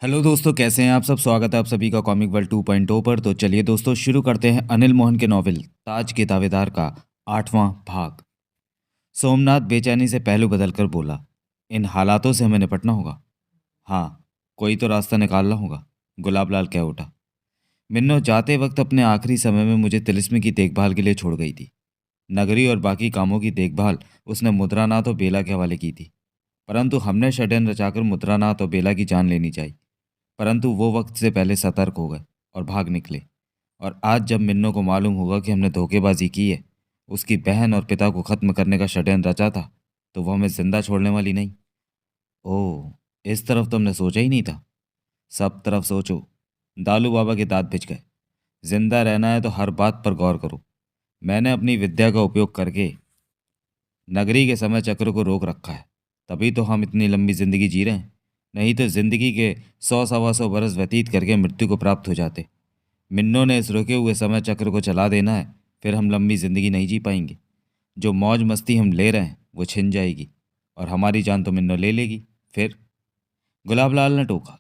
Hello दोस्तों, कैसे हैं आप सब। स्वागत है आप सभी का कॉमिक वर्ल्ड 2.0 पर। तो चलिए दोस्तों, शुरू करते हैं अनिल मोहन के नॉवेल ताज के दावेदार का 8वां भाग। सोमनाथ बेचैनी से पहलू बदलकर बोला, इन हालातों से हमें निपटना होगा। हाँ, कोई तो रास्ता निकालना होगा, गुलाब लाल कह उठा। मिन्नो जाते वक्त अपने आखिरी समय में मुझे तिलिस्म की देखभाल के लिए छोड़ गई थी। नगरी और बाकी कामों की देखभाल उसने मुद्रानाथ और बेला के हवाले की थी। परंतु हमने षड्यंत्र रचाकर मुद्रानाथ और बेला की जान लेनी चाहिए। परंतु वो वक्त से पहले सतर्क हो गए और भाग निकले। और आज जब मिन्नो को मालूम होगा कि हमने धोखेबाजी की है, उसकी बहन और पिता को खत्म करने का षड्यंत्र रचा था, तो वो हमें जिंदा छोड़ने वाली नहीं। ओह, इस तरफ तो हमने सोचा ही नहीं था। सब तरफ सोचो। दालू बाबा के दांत भिज गए। जिंदा रहना है तो हर बात पर गौर करो। मैंने अपनी विद्या का उपयोग करके नगरी के समय चक्र को रोक रखा है, तभी तो हम इतनी लंबी जिंदगी जी रहे हैं। नहीं तो जिंदगी के 100 सवा 100 बरस व्यतीत करके मृत्यु को प्राप्त हो जाते। मिन्नो ने इस रुके हुए समय चक्र को चला देना है, फिर हम लंबी जिंदगी नहीं जी पाएंगे। जो मौज मस्ती हम ले रहे हैं वो छिन जाएगी, और हमारी जान तो मिन्नो ले लेगी। फिर गुलाब लाल ने टोका,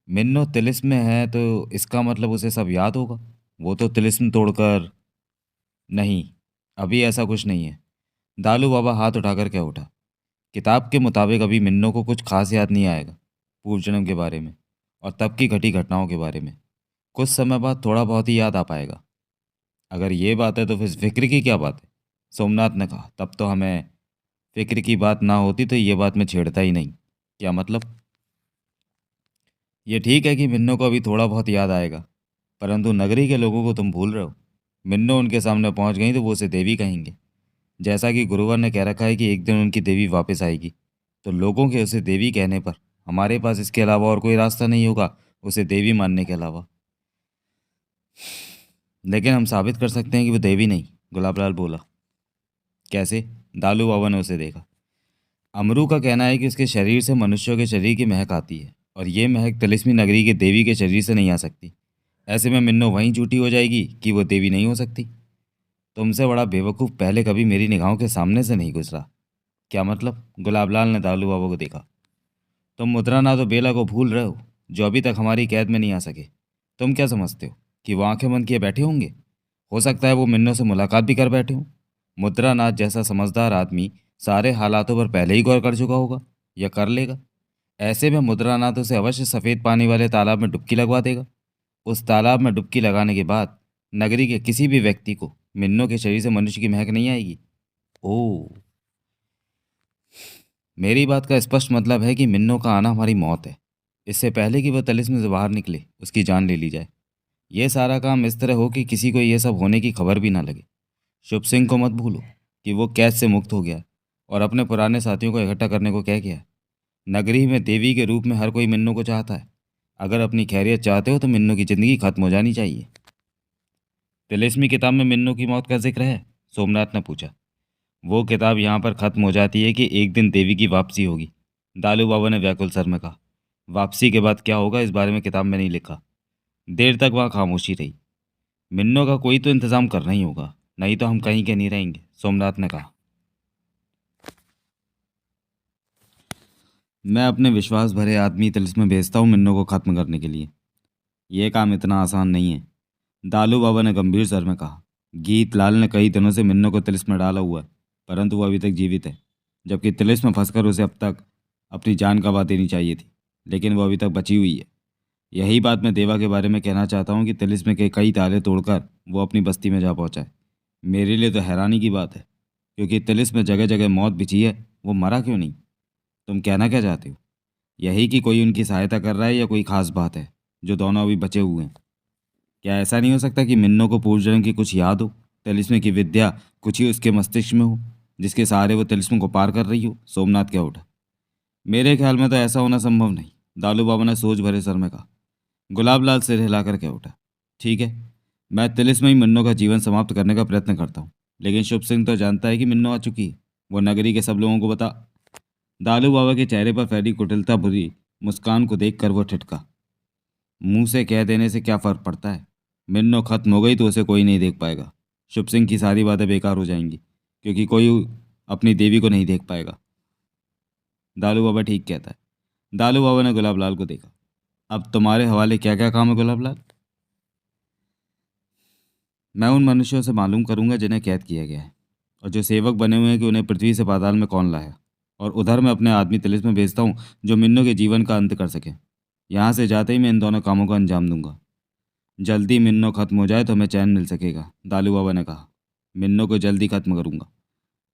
मिन्नो तिलिस्म में है तो इसका मतलब उसे सब याद होगा। वो तो तिलिस्म तोड़कर नहीं, अभी ऐसा कुछ नहीं है। दालू बाबा हाथ उठाकर कह उठा, किताब के मुताबिक अभी मिन्नो को कुछ खास याद नहीं आएगा पूर्व जन्म के बारे में और तब की घटी घटनाओं के बारे में। कुछ समय बाद थोड़ा बहुत ही याद आ पाएगा। अगर ये बात है तो फिर फिक्र की क्या बात है। सोमनाथ ने कहा, तब तो हमें फिक्र की बात ना होती तो ये बात मैं छेड़ता ही नहीं। क्या मतलब। ये ठीक है कि मिन्नो को अभी थोड़ा बहुत याद आएगा, परंतु नगरी के लोगों को तुम भूल रहे हो। मिन्नो उनके सामने पहुंच गई तो वो उसे देवी कहेंगे। जैसा कि गुरुवर ने कह रखा है कि एक दिन उनकी देवी वापस आएगी, तो लोगों के उसे देवी कहने पर हमारे पास इसके अलावा और कोई रास्ता नहीं होगा उसे देवी मानने के अलावा। लेकिन हम साबित कर सकते हैं कि वो देवी नहीं, गुलाबलाल बोला। कैसे। दालू बाबा ने उसे देखा। अमरू का कहना है कि उसके शरीर से मनुष्यों के शरीर की महक आती है, और ये महक तिलिस्मी नगरी के देवी के शरीर से नहीं आ सकती। ऐसे में मिन्नो वहीं झूठी हो जाएगी कि वो देवी नहीं हो सकती। तुमसे बड़ा बेवकूफ़ पहले कभी मेरी निगाहों के सामने से नहीं गुजरा। क्या मतलब। गुलाबलाल ने दालू बाबा को देखा। तुम मुद्रानाथ और बेला को भूल रहे हो, जो अभी तक हमारी कैद में नहीं आ सके। तुम क्या समझते हो कि वो आंखें बंद किए बैठे होंगे। हो सकता है वो मिन्नो से मुलाकात भी कर बैठे हों। मुद्रानाथ जैसा समझदार आदमी सारे हालातों पर पहले ही गौर कर चुका होगा या कर लेगा। ऐसे में मुद्रानाथ उसे अवश्य सफ़ेद पानी वाले तालाब में डुबकी लगवा देगा। उस तालाब में डुबकी लगाने के बाद नगरी के किसी भी व्यक्ति को मिन्नो के शरीर से मनुष्य की महक नहीं आएगी। ओह, मेरी बात का स्पष्ट मतलब है कि मिन्नो का आना हमारी मौत है। इससे पहले कि वह तिलिस्म से बाहर निकले उसकी जान ले ली जाए। यह सारा काम इस तरह हो कि किसी को यह सब होने की खबर भी ना लगे। शुभ सिंह को मत भूलो कि वो कैद से मुक्त हो गया है और अपने पुराने साथियों को इकट्ठा करने को कह गया है। नगरी में देवी के रूप में हर कोई मिन्नो को चाहता है। अगर अपनी खैरियत चाहते हो तो मिन्नो की ज़िंदगी खत्म हो जानी चाहिए। तिलिस्मी किताब में मिन्नो की मौत का जिक्र है, सोमनाथ ने पूछा। वो किताब यहाँ पर ख़त्म हो जाती है कि एक दिन देवी की वापसी होगी, दालू बाबा ने व्याकुल स्वर में कहा। वापसी के बाद क्या होगा इस बारे में किताब में नहीं लिखा। देर तक वहाँ खामोशी रही। मिन्नो का कोई तो इंतज़ाम करना ही होगा, नहीं तो हम कहीं के नहीं रहेंगे, सोमनाथ ने कहा। मैं अपने विश्वास भरे आदमी तिलिस्म भेजता हूँ मिन्नो को ख़त्म करने के लिए। यह काम इतना आसान नहीं है, दालू बाबा ने गंभीर स्वर में कहा। गीत लाल ने कई दिनों से मिन्नो को तिलिस्म में डाला हुआ है, परंतु वो अभी तक जीवित है। जबकि तिलिस्म में फंसकर उसे अब तक अपनी जान गंवा देनी चाहिए थी, लेकिन वो अभी तक बची हुई है। यही बात मैं देवा के बारे में कहना चाहता हूँ कि तिलिस्म के कई ताले तोड़कर वो अपनी बस्ती में जा पहुँचा है। मेरे लिए तो हैरानी की बात है, क्योंकि तिलिस्म में जगह जगह मौत बिछी है, वो मरा क्यों नहीं। तुम कहना क्या चाहते हो। यही कि कोई उनकी सहायता कर रहा है या कोई खास बात है जो दोनों अभी बचे हुए हैं। क्या ऐसा नहीं हो सकता कि मिन्नो को पूर्व जन्म की कुछ याद हो, तिलिस्म की विद्या कुछ ही उसके मस्तिष्क में हो, जिसके सहारे वो तिलिस्म को पार कर रही हो, सोमनाथ क्या उठा। मेरे ख्याल में तो ऐसा होना संभव नहीं, दालू बाबा ने सोच भरे सर में कहा। गुलाब लाल सिर हिलाकर क्या उठा। ठीक है, मैं तिलिस्म ही मिन्नो का जीवन समाप्त करने का प्रयत्न करता हूँ, लेकिन शुभ सिंह तो जानता है कि मिन्नो आ चुकी है। वो नगरी के सब लोगों को बता। दालू बाबा के चेहरे पर फैली कुटिलता भरी मुस्कान को देखकर वो ठिठका। मुंह से कह देने से क्या फर्क पड़ता है। मिन्नो खत्म हो गई तो उसे कोई नहीं देख पाएगा। शुभ सिंह की सारी बातें बेकार हो जाएंगी, क्योंकि कोई अपनी देवी को नहीं देख पाएगा। दालू बाबा ठीक कहता है। दालू बाबा ने गुलाब लाल को देखा। अब तुम्हारे हवाले क्या क्या काम है गुलाब लाल? मैं उन मनुष्यों से मालूम करूंगा जिन्हें कैद किया गया है और जो सेवक बने हुए हैं कि उन्हें पृथ्वी से पाताल में कौन लाया। और उधर मैं अपने आदमी तिलिस्म में भेजता हूँ जो मिन्नो के जीवन का अंत कर सके। यहाँ से जाते ही मैं इन दोनों कामों को अंजाम दूंगा। जल्दी मिन्नो खत्म हो जाए तो हमें चैन मिल सकेगा, दालू बाबा ने कहा। मिन्नो को जल्दी खत्म करूंगा।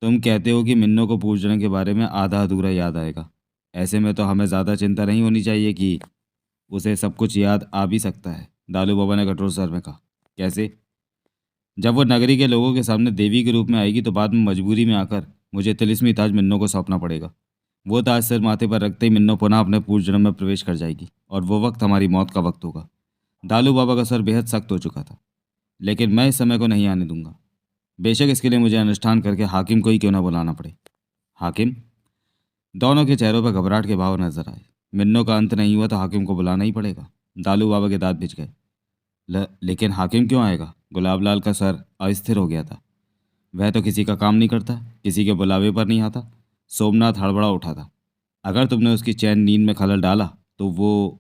तुम कहते हो कि मिन्नो को पूजने के बारे में आधा अधूरा याद आएगा। ऐसे में तो हमें ज़्यादा चिंता नहीं होनी चाहिए कि उसे सब कुछ याद आ भी सकता है, दालू बाबा ने कठोर स्वर में कहा। कैसे? जब वो नगरी के लोगों के सामने देवी के रूप में आएगी तो बाद में मजबूरी में आकर मुझे तिलिस्मी ताज मिन्नो को सौंपना पड़ेगा। वो ताज सिर माथे पर रखते ही मिन्नो पुनः अपने पूर्व जन्म में प्रवेश कर जाएगी और वो वक्त हमारी मौत का वक्त होगा। दालू बाबा का सर बेहद सख्त हो चुका था, लेकिन मैं इस समय को नहीं आने दूंगा। बेशक इसके लिए मुझे अनुष्ठान करके हाकिम को ही क्यों ना बुलाना पड़े। हाकिम? दोनों के चेहरों पर घबराहट के भाव नजर आए। मिन्नो का अंत नहीं हुआ तो हाकिम को बुलाना ही पड़ेगा। दालू बाबा के दांत भिज गए। लेकिन हाकिम क्यों आएगा? गुलाब लाल का सर अस्थिर हो गया था। वह तो किसी का काम नहीं करता, किसी के बुलावे पर नहीं आता। सोमनाथ हड़बड़ा उठा था। अगर तुमने उसकी चैन नींद में खलल डाला तो वो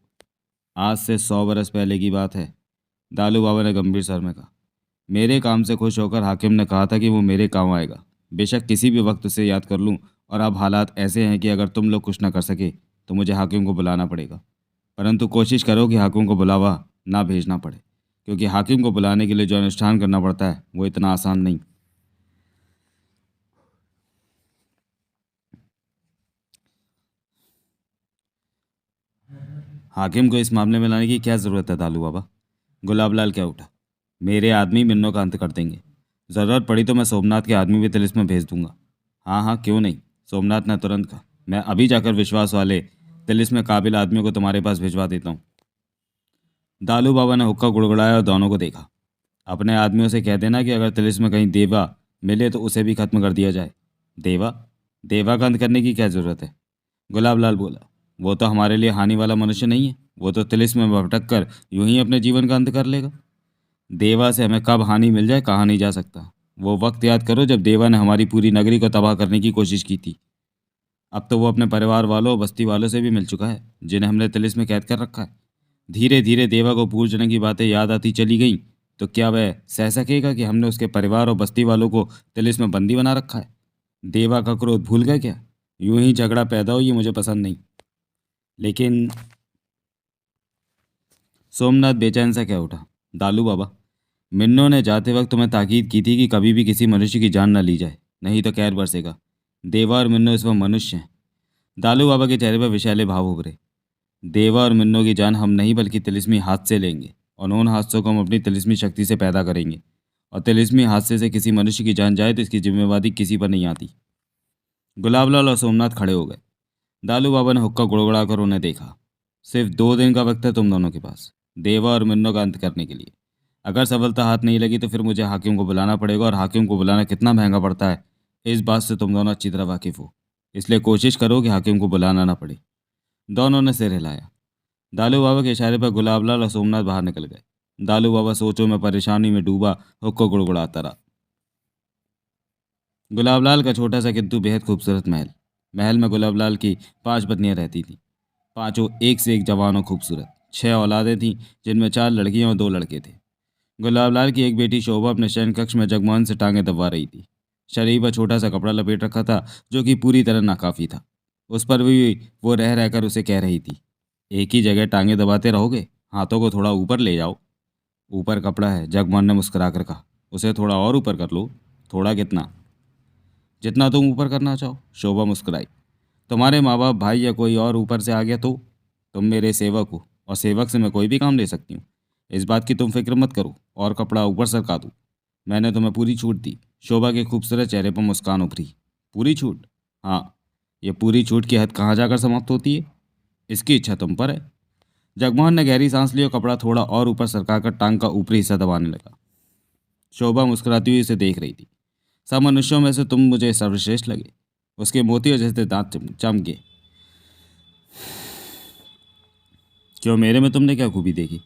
आज से 100 बरस पहले की बात है, दालू बाबा ने गंभीर स्वर में कहा। मेरे काम से खुश होकर हाकिम ने कहा था कि वो मेरे काम आएगा। बेशक किसी भी वक्त उसे याद कर लूँ, और अब हालात ऐसे हैं कि अगर तुम लोग कुछ ना कर सके तो मुझे हाकिम को बुलाना पड़ेगा। परंतु कोशिश करो कि हाकिम को बुलावा ना भेजना पड़े, क्योंकि हाकिम को बुलाने के लिए जो अनुष्ठान करना पड़ता है वो इतना आसान नहीं। हाकिम को इस मामले में लाने की क्या ज़रूरत है दालू बाबा? गुलाब लाल क्या उठा। मेरे आदमी मिन्नो का अंत कर देंगे। ज़रूरत पड़ी तो मैं सोमनाथ के आदमी भी तिलिस्म में भेज दूंगा। हाँ हाँ, क्यों नहीं, सोमनाथ ने तुरंत कहा। मैं अभी जाकर विश्वास वाले तिलिस्म में काबिल आदमियों को तुम्हारे पास भिजवा देता हूँ। दालू बाबा ने हुक्का गुड़गुड़ाया और दोनों को देखा। अपने आदमियों से कह देना कि अगर तिलिस्म में कहीं देवा मिले तो उसे भी खत्म कर दिया जाए। देवा? देवा का अंत करने की क्या ज़रूरत है? गुलाब लाल बोला। वो तो हमारे लिए हानि वाला मनुष्य नहीं है। वो तो तिलिस्म में भटक कर यूं ही अपने जीवन का अंत कर लेगा। देवा से हमें कब हानि मिल जाए कहा नहीं जा सकता। वो वक्त याद करो जब देवा ने हमारी पूरी नगरी को तबाह करने की कोशिश की थी। अब तो वो अपने परिवार वालों और बस्ती वालों से भी मिल चुका है जिन्हें हमने तिलिस्म में कैद कर रखा है। धीरे धीरे देवा को पूजने की बातें याद आती चली गईं, तो क्या वह सह सकेगा कि हमने उसके परिवार और बस्ती वालों को तिलिस्म में बंदी बना रखा है? देवा का क्रोध भूल गए क्या? यूं ही झगड़ा पैदा हो ये मुझे पसंद नहीं। लेकिन सोमनाथ बेचैन सा क्या उठा। दालू बाबा, मिन्नो ने जाते वक्त तुम्हें ताकीद की थी कि कभी भी किसी मनुष्य की जान न ली जाए, नहीं तो कहर बरसेगा। देवा और मिन्नो इस वक्त मनुष्य हैं। दालू बाबा के चेहरे पर विषैले भाव उभरे। देवा और मिन्नो की जान हम नहीं बल्कि तिलिस्मी हादसे लेंगे, और उन हादसों को हम अपनी तिलिस्मी शक्ति से पैदा करेंगे। और तिलिस्मी हादसे से किसी मनुष्य की जान जाए तो इसकी जिम्मेवारी किसी पर नहीं आती। गुलाबलाल और सोमनाथ खड़े हो गए। दालू बाबा ने हुक्का गुड़गुड़ा कर उन्हें देखा। सिर्फ 2 दिन का वक्त है तुम दोनों के पास, देवा और मिन्नो का अंत करने के लिए। अगर सफलता हाथ नहीं लगी तो फिर मुझे हाकिम को बुलाना पड़ेगा, और हाकिम को बुलाना कितना महंगा पड़ता है इस बात से तुम दोनों अच्छी तरह वाकिफ हो। इसलिए कोशिश करो कि हाकिम को बुलाना ना पड़े। दोनों ने सिर हिलाया। दालू बाबा के इशारे पर गुलाबलाल और सोमनाथ बाहर निकल गए। दालू बाबा सोचों में परेशानी में डूबा हुक्का गुड़गुड़ाता रहा। गुलाबलाल का छोटा सा किंतु बेहद खूबसूरत महल। महल में गुलाबलाल की 5 पत्नियां रहती थीं। पांचों एक से एक जवान और खूबसूरत। 6 औलादें थीं, जिनमें 4 लड़कियां और 2 लड़के थे। गुलाबलाल की एक बेटी शोभा अपने शयन कक्ष में जगमोहन से टांगें दबा रही थी। शरीर पर छोटा सा कपड़ा लपेट रखा था जो कि पूरी तरह नाकाफी था। उस पर भी वो रह रहकर उसे कह रही थी, एक ही जगह टांगें दबाते रहोगे? हाथों को थोड़ा ऊपर ले जाओ। ऊपर कपड़ा है, जगमोहन ने मुस्कुरा कर कहा। उसे थोड़ा और ऊपर कर लो। थोड़ा कितना? जितना तुम ऊपर करना चाहो, शोभा मुस्कुराई। तुम्हारे माँ बाप, भाई या कोई और ऊपर से आ गया तो? तुम मेरे सेवक हो, और सेवक से मैं कोई भी काम ले सकती हूँ। इस बात की तुम फिक्र मत करो, और कपड़ा ऊपर सरका दूँ। मैंने तुम्हें पूरी छूट दी। शोभा के खूबसूरत चेहरे पर मुस्कान उभरी। पूरी छूट? हाँ। ये पूरी छूट की हद कहाँ जाकर समाप्त होती है, इसकी इच्छा तुम पर है। जगमोहन ने गहरी सांस ली और कपड़ा थोड़ा और ऊपर सरकाकर टांग का ऊपरी हिस्सा दबाने लगा। शोभा मुस्कुराती हुई उसे देख रही थी। सब मनुष्यों में से तुम मुझे सर्वश्रेष्ठ लगे। उसके मोतियों जैसे दांत चमके। क्यों, मेरे में तुमने क्या खूबी देखी?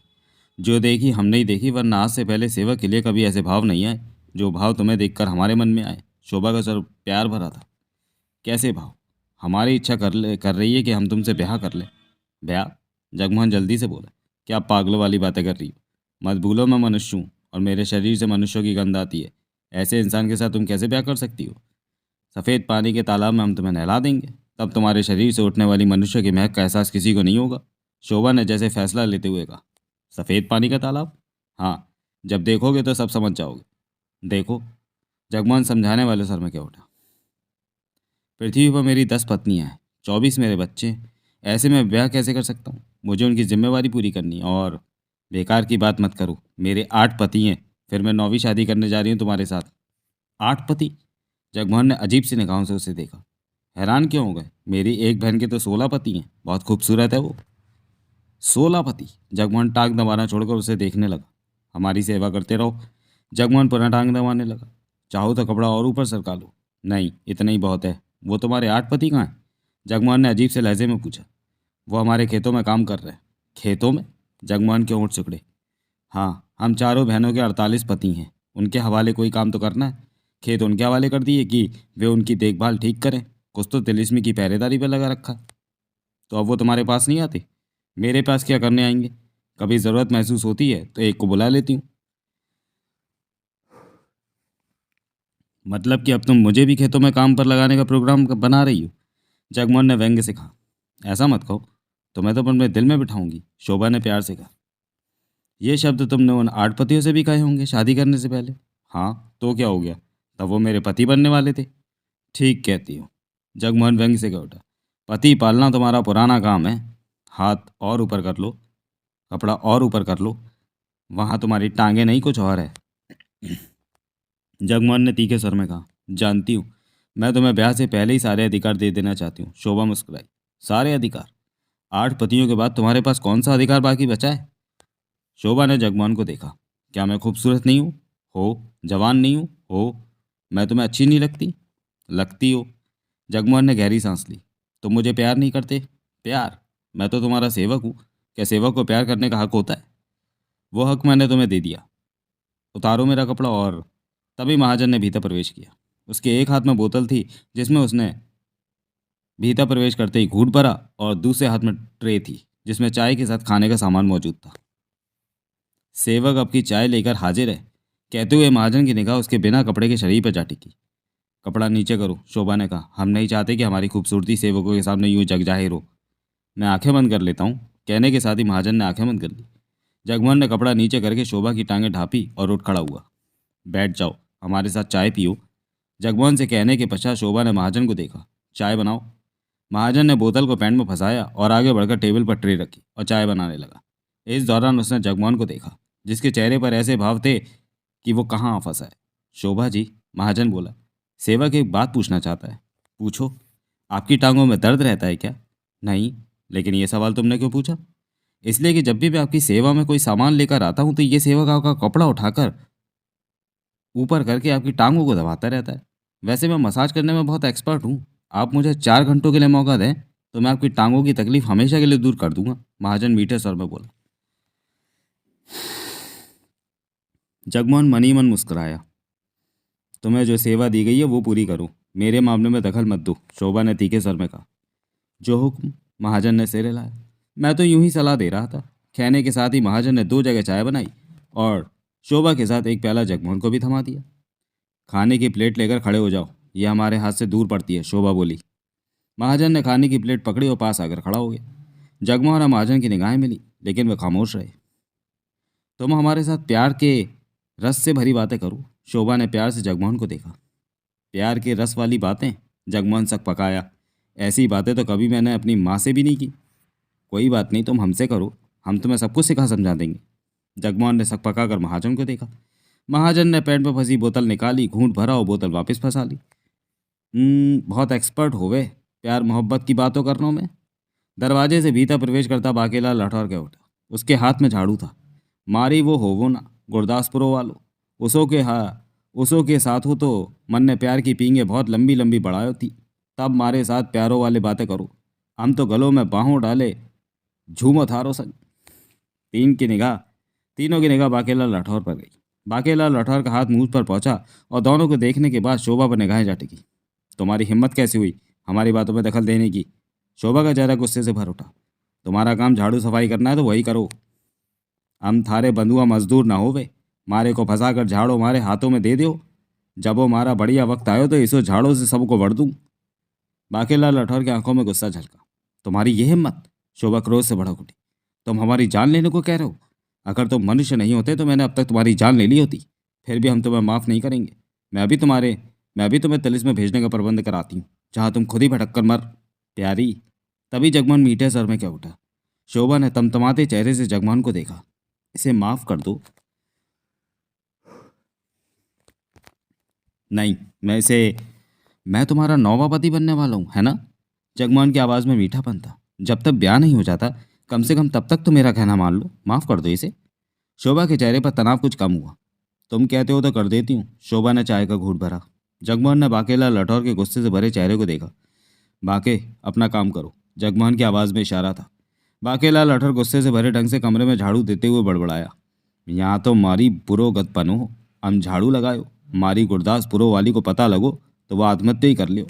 जो देखी हम नहीं देखी, वरना आज से पहले सेवक के लिए कभी ऐसे भाव नहीं आए जो भाव तुम्हें देखकर हमारे मन में आए। शोभा का स्वर प्यार भरा था। कैसे भाव? हमारी इच्छा कर रही है कि हम तुमसे ब्याह कर लें। ब्याह? जगमोहन जल्दी से बोला, क्या आप पागलों वाली बातें कर रही हो? मत भूलो मैं मनुष्य हूँ और मेरे शरीर से मनुष्यों की गंध आती है। ऐसे इंसान के साथ तुम कैसे ब्याह कर सकती हो? सफ़ेद पानी के तालाब में हम तुम्हें नहला देंगे, तब तुम्हारे शरीर से उठने वाली मनुष्य की महक का एहसास किसी को नहीं होगा। शोभा ने जैसे फैसला लेते हुए कहा। सफ़ेद पानी का तालाब? हाँ, जब देखोगे तो सब समझ जाओगे। देखो, जगमोहन समझाने वाले सर में क्या उठा। पृथ्वी पर मेरी 10 पत्नियां हैं, 24 मेरे बच्चे हैं। ऐसे में ब्याह कैसे कर सकता हूँ? मुझे उनकी जिम्मेवारी पूरी करनी है। और बेकार की बात मत करो, मेरे 8 पति हैं, फिर मैं 9वीं शादी करने जा रही हूँ तुम्हारे साथ। 8 पति? जगमोहन ने अजीब सी निगाहों से उसे देखा। हैरान क्यों हो गए? मेरी एक बहन के तो 16 पति हैं, बहुत खूबसूरत है वो। 16 पति? जगमोहन टांग दबाना छोड़कर उसे देखने लगा। हमारी सेवा करते रहो। जगमोहन पुनः टांग दबाने लगा। चाहो तो कपड़ा और ऊपर सरका लो। नहीं, इतना ही बहुत है। वो तुम्हारे 8 पति कहाँ हैं? जगमोहन ने अजीब से लहजे में पूछा। वो हमारे खेतों में काम कर रहे हैं। खेतों में? जगमोहन के होंठ सिकुड़े। हाँ, हम चारों बहनों के 48 पति हैं, उनके हवाले कोई काम तो करना है। खेत उनके हवाले कर दिए कि वे उनकी देखभाल ठीक करें। कुछ तो तिलिस्मी की पहरेदारी पर लगा रखा है। तो अब वो तुम्हारे पास नहीं आते? मेरे पास क्या करने आएंगे? कभी ज़रूरत महसूस होती है तो एक को बुला लेती हूँ। मतलब कि अब तुम मुझे भी खेतों में काम पर लगाने का प्रोग्राम बना रही हो? जगमोहन ने व्यंग्य से कहा। ऐसा मत कहो, तुम्हें तो अपने दिल में बिठाऊंगी, शोभा ने प्यार से कहा। ये शब्द तुमने उन 8 पतियों से भी कहे होंगे शादी करने से पहले। हाँ, तो क्या हो गया? तब वो मेरे पति बनने वाले थे। ठीक कहती हो। जगमोहन व्यंग्य से कह उठा। पति पालना तुम्हारा पुराना काम है। हाथ और ऊपर कर लो, कपड़ा और ऊपर कर लो, वहाँ तुम्हारी टांगे नहीं कुछ और है। जगमोहन ने तीखे स्वर में कहा। जानती हूँ, मैं तुम्हें ब्याह से पहले ही सारे अधिकार दे देना चाहती हूँ। शोभा मुस्कुराई। सारे अधिकार? 8 पतियों के बाद तुम्हारे पास कौन सा अधिकार बाकी बचा है? शोभा ने जगमोहन को देखा। क्या मैं खूबसूरत नहीं हूँ? हो। जवान नहीं हूँ? हो। मैं तुम्हें अच्छी नहीं लगती? लगती हो। जगमोहन ने गहरी सांस ली। तुम मुझे प्यार नहीं करते? प्यार? मैं तो तुम्हारा सेवक हूँ। क्या सेवक को प्यार करने का हक होता है? वो हक मैंने तुम्हें दे दिया। उतारो मेरा कपड़ा। और तभी महाजन ने भीतर प्रवेश किया। उसके एक हाथ में बोतल थी, जिसमें उसने भीतर प्रवेश करते ही घूंट भरा, और दूसरे हाथ में ट्रे थी, जिसमें चाय के साथ खाने का सामान मौजूद था। सेवक आपकी चाय लेकर हाजिर है, कहते हुए महाजन की निगाह उसके बिना कपड़े के शरीर पर जा टिकी। कपड़ा नीचे करो, शोभा ने कहा। हम नहीं चाहते कि हमारी खूबसूरती सेवकों के सामने यूं जग जाहिर हो। मैं आंखें बंद कर लेता हूँ। कहने के साथ ही महाजन ने आंखें बंद कर ली। जगमोहन ने कपड़ा नीचे करके शोभा की टांगें ढांपी और उठ खड़ा हुआ। बैठ जाओ, हमारे साथ चाय पियो। जगमोहन से कहने के पश्चात शोभा ने महाजन को देखा। चाय बनाओ। महाजन ने बोतल को पैंट में फंसाया और आगे बढ़कर टेबल पर ट्रे रखी और चाय बनाने लगा। इस दौरान उसने जगमोहन को देखा, जिसके चेहरे पर ऐसे भाव थे कि वो कहाँ फंसा है। शोभा जी, महाजन बोला, सेवक एक बात पूछना चाहता है। पूछो। आपकी टांगों में दर्द रहता है क्या? नहीं। लेकिन ये सवाल तुमने क्यों पूछा? इसलिए कि जब भी मैं आपकी सेवा में कोई सामान लेकर आता हूँ तो ये सेवक आपका कपड़ा उठाकर ऊपर करके आपकी टांगों को दबाता रहता है। वैसे मैं मसाज करने में बहुत एक्सपर्ट हूँ। आप मुझे 4 घंटों के लिए मौका दें तो मैं आपकी टांगों की तकलीफ हमेशा के लिए दूर कर दूंगा। महाजन मीठे स्वर में बोला। जगमोहन मन ही मन मुस्कुराया। तुम्हें जो सेवा दी गई है वो पूरी करो, मेरे मामले में दखल मत दो, शोभा ने तीखे स्वर में कहा। जो हुक्म। महाजन ने सिर हिलाया। मैं तो यूं ही सलाह दे रहा था। कहने के साथ ही महाजन ने 2 जगह चाय बनाई और शोभा के साथ एक प्याला जगमोहन को भी थमा दिया। खाने की प्लेट लेकर खड़े हो जाओ, ये हमारे हाथ से दूर पड़ती है, शोभा बोली। महाजन ने खाने की प्लेट पकड़ी और पास आकर खड़ा हो गया। जगमोहन और महाजन की निगाहें मिली, लेकिन वे खामोश रहे। तुम हमारे साथ प्यार के रस से भरी बातें करो, शोभा ने प्यार से जगमोहन को देखा। प्यार के रस वाली बातें? जगमोहन सक पकाया। ऐसी बातें तो कभी मैंने अपनी माँ से भी नहीं की। कोई बात नहीं, तुम हमसे करो, हम तुम्हें सब कुछ सिखा समझा देंगे। जगमोहन ने सक पकाकर महाजन को देखा। महाजन ने पैंट में फंसी बोतल निकाली, घूंट भरा और बोतल वापस फंसा ली। बहुत एक्सपर्ट हो वे प्यार मोहब्बत की बातों करनों में। दरवाजे से भीतर प्रवेश करता बाकेला लठौर के उठा। उसके हाथ में झाड़ू था। मारी वो होवो ना, गुरदासपुरों वालो। उसो के साथ हो तो मन ने प्यार की पींगे बहुत लंबी लंबी बढ़ायो थी। तब मारे साथ प्यारों वाले बातें करो। हम तो गलों में बाहों डाले झूमो थारो संग। तीनों की निगाह बाकेला लठौर पर गई। बाकेला लठौर का हाथ मुंह पर पहुंचा और दोनों को देखने के बाद शोभा पर निगाहें जा टिकी। तुम्हारी हिम्मत कैसी हुई हमारी बातों में दखल देने की? शोभा का चेहरा गुस्से से भर उठा। तुम्हारा काम झाड़ू सफाई करना है तो वही करो। हम थारे बंधुआ मजदूर ना होवे, मारे को फंसा कर झाड़ो मारे हाथों में दे दो। जब वो मारा बढ़िया वक्त आयो तो इसो झाड़ों से सबको वढ़ दूं। बाकेलाल राठौर की आंखों में गुस्सा झलका। तुम्हारी ये हिम्मत? शोभा क्रोध से भड़क उठी। तुम हमारी जान लेने को कह रहे हो? अगर तुम मनुष्य नहीं होते तो मैंने अब तक तुम्हारी जान ले ली होती। फिर भी हम तुम्हें माफ़ नहीं करेंगे। मैं भी तुम्हें तिलिस में भेजने का प्रबंध कराती हूँ, जहाँ तुम खुद ही भटक कर मर। प्यारी। तभी जगमोहन मीठे स्वर में क्या उठा। शोभा ने तमतमाते चेहरे से जगमोहन को देखा। इसे माफ़ कर दो। नहीं, मैं तुम्हारा नौवा पति बनने वाला हूँ, है ना? जगमोहन की आवाज़ में मीठापन था। जब तक ब्याह नहीं हो जाता, कम से कम तब तक तो मेरा कहना मान लो। माफ़ कर दो इसे। शोभा के चेहरे पर तनाव कुछ कम हुआ। तुम कहते हो तो कर देती हूँ। शोभा ने चाय का घूंट भरा। जगमोहन ने बाकेलाल राठौर के गुस्से से भरे चेहरे को देखा। बाके, अपना काम करो। जगमोहन की आवाज़ में इशारा था। बाकेलाल राठौर गुस्से से भरे ढंग से कमरे में झाड़ू देते हुए बड़बड़ाया। यहाँ तो मारी बुरो गतपनो हो। हम झाड़ू लगायो, मारी गुरदास पुरो वाली को पता लगो तो वह आत्महत्या ही कर लियो।